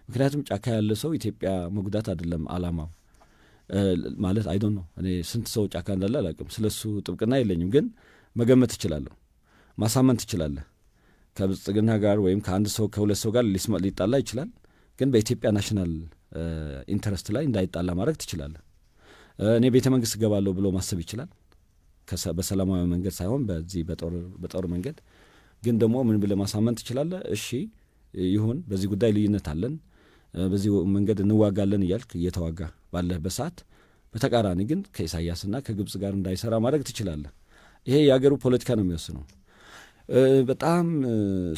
ምክንያቱም ጫካ ያለ ሰው ኢትዮጵያ መጉዳት አይደለም አላማው ማለት አይዶን ነው። እኔ ስንት ሰው ጫካ እንዳለ አላውቅም፣ ስለሱ ጥብቅና የለኝም። ግን መገመት ትችላለሁ፣ ማሳመን ትችላለህ። ከብልጽግና ጋር ወይም ከአንድ ሰው ከሁለት ሰው ጋር ሊጣላ ይችላል። ግን በኢትዮጵያ ናሽናል ኢንተረስት ላይ እንዳይጣላ ማድረግ ትችላለህ። እኔ ቤተ መንግስት እገባለሁ ብሎ ማሰብ ይችላል፣ በሰላማዊ መንገድ ሳይሆን በዚህ በጦር መንገድ። ግን ደግሞ ምን ብለህ ማሳመን ትችላለህ? እሺ ይሁን፣ በዚህ ጉዳይ ልዩነት አለን፣ በዚህ መንገድ እንዋጋለን እያልክ እየተዋጋ ባለህበት ሰዓት በተቃራኒ ግን ከኢሳያስና ከግብጽ ጋር እንዳይሰራ ማድረግ ትችላለህ። ይሄ የአገሩ ፖለቲካ ነው የሚወስነው። በጣም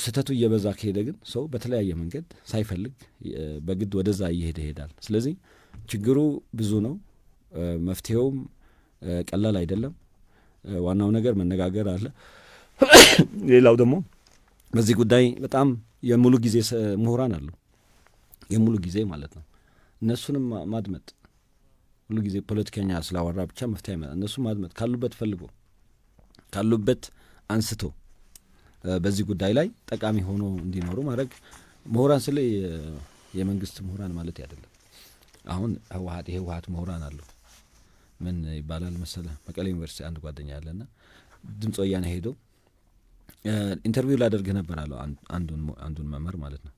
ስህተቱ እየበዛ ከሄደ ግን ሰው በተለያየ መንገድ ሳይፈልግ በግድ ወደዛ እየሄደ ይሄዳል። ስለዚህ ችግሩ ብዙ ነው፣ መፍትሄውም ቀላል አይደለም። ዋናው ነገር መነጋገር አለ። ሌላው ደግሞ በዚህ ጉዳይ በጣም የሙሉ ጊዜ ምሁራን አሉ፣ የሙሉ ጊዜ ማለት ነው። እነሱንም ማድመጥ፣ ሙሉ ጊዜ ፖለቲከኛ ስላወራ ብቻ መፍትሄ እነሱ ማድመጥ፣ ካሉበት ፈልጎ ካሉበት አንስቶ በዚህ ጉዳይ ላይ ጠቃሚ ሆኖ እንዲኖሩ ማድረግ። ምሁራን ስለ የመንግስት ምሁራን ማለት አይደለም። አሁን ህወሓት ምሁራን አሉ። ምን ይባላል መሰለ፣ መቀሌ ዩኒቨርሲቲ አንድ ጓደኛ ያለና ድምፅ ወያነ ሄዶ ኢንተርቪው ላደርግህ ነበር አለው፣ አንዱን መምህር ማለት ነው።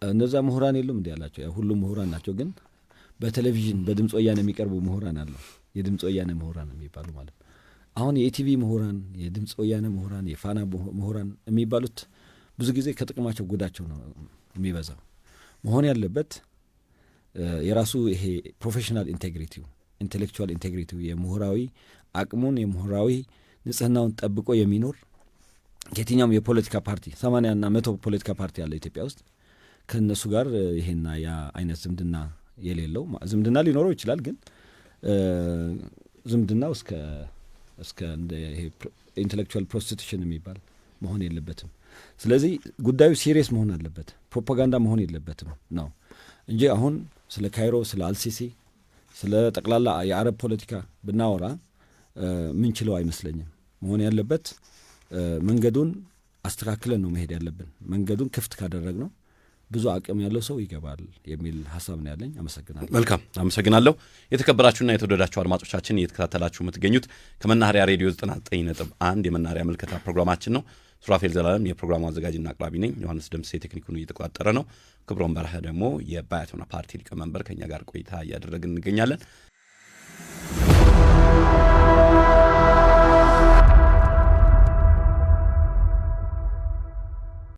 እነዛ ምሁራን የሉም እንዲ ያላቸው፣ ሁሉም ምሁራን ናቸው። ግን በቴሌቪዥን በድምፅ ወያነ የሚቀርቡ ምሁራን አሉ፣ የድምፅ ወያነ ምሁራን የሚባሉ ማለት ነው። አሁን የኢቲቪ ምሁራን፣ የድምፅ ወያነ ምሁራን፣ የፋና ምሁራን የሚባሉት ብዙ ጊዜ ከጥቅማቸው ጉዳቸው ነው የሚበዛው። መሆን ያለበት የራሱ ይሄ ፕሮፌሽናል ኢንቴግሪቲው፣ ኢንቴሌክቹዋል ኢንቴግሪቲው፣ የምሁራዊ አቅሙን የምሁራዊ ንጽህናውን ጠብቆ የሚኖር የትኛውም የፖለቲካ ፓርቲ 80 እና 100 ፖለቲካ ፓርቲ ያለ ኢትዮጵያ ውስጥ ከእነሱ ጋር ይሄና ያ አይነት ዝምድና የሌለው፣ ዝምድና ሊኖረው ይችላል፣ ግን ዝምድናው እስከ እንደ ይሄ ኢንቴሌክቹዋል ፕሮስቲቱሽን የሚባል መሆን የለበትም። ስለዚህ ጉዳዩ ሲሪየስ መሆን አለበት፣ ፕሮፓጋንዳ መሆን የለበትም ነው እንጂ አሁን ስለ ካይሮ፣ ስለ አልሲሲ፣ ስለ ጠቅላላ የአረብ ፖለቲካ ብናወራ ምንችለው አይመስለኝም። መሆን ያለበት መንገዱን አስተካክለን ነው መሄድ ያለብን። መንገዱን ክፍት ካደረግ ነው ብዙ አቅም ያለው ሰው ይገባል የሚል ሀሳብ ነው ያለኝ። አመሰግናለሁ። መልካም አመሰግናለሁ። የተከበራችሁና የተወደዳችሁ አድማጮቻችን እየተከታተላችሁ የምትገኙት ከመናኸሪያ ሬዲዮ 99.1 የመናኸሪያ ምልከታ ፕሮግራማችን ነው። ሱራፌል ዘላለም የፕሮግራሙ አዘጋጅና አቅራቢ ነኝ። ዮሐንስ ደምሴ ቴክኒኩን እየተቆጣጠረ ነው። ክብሮም በርሀ ደግሞ የባያቶና ፓርቲ ሊቀመንበር ከኛ ጋር ቆይታ እያደረግን እንገኛለን።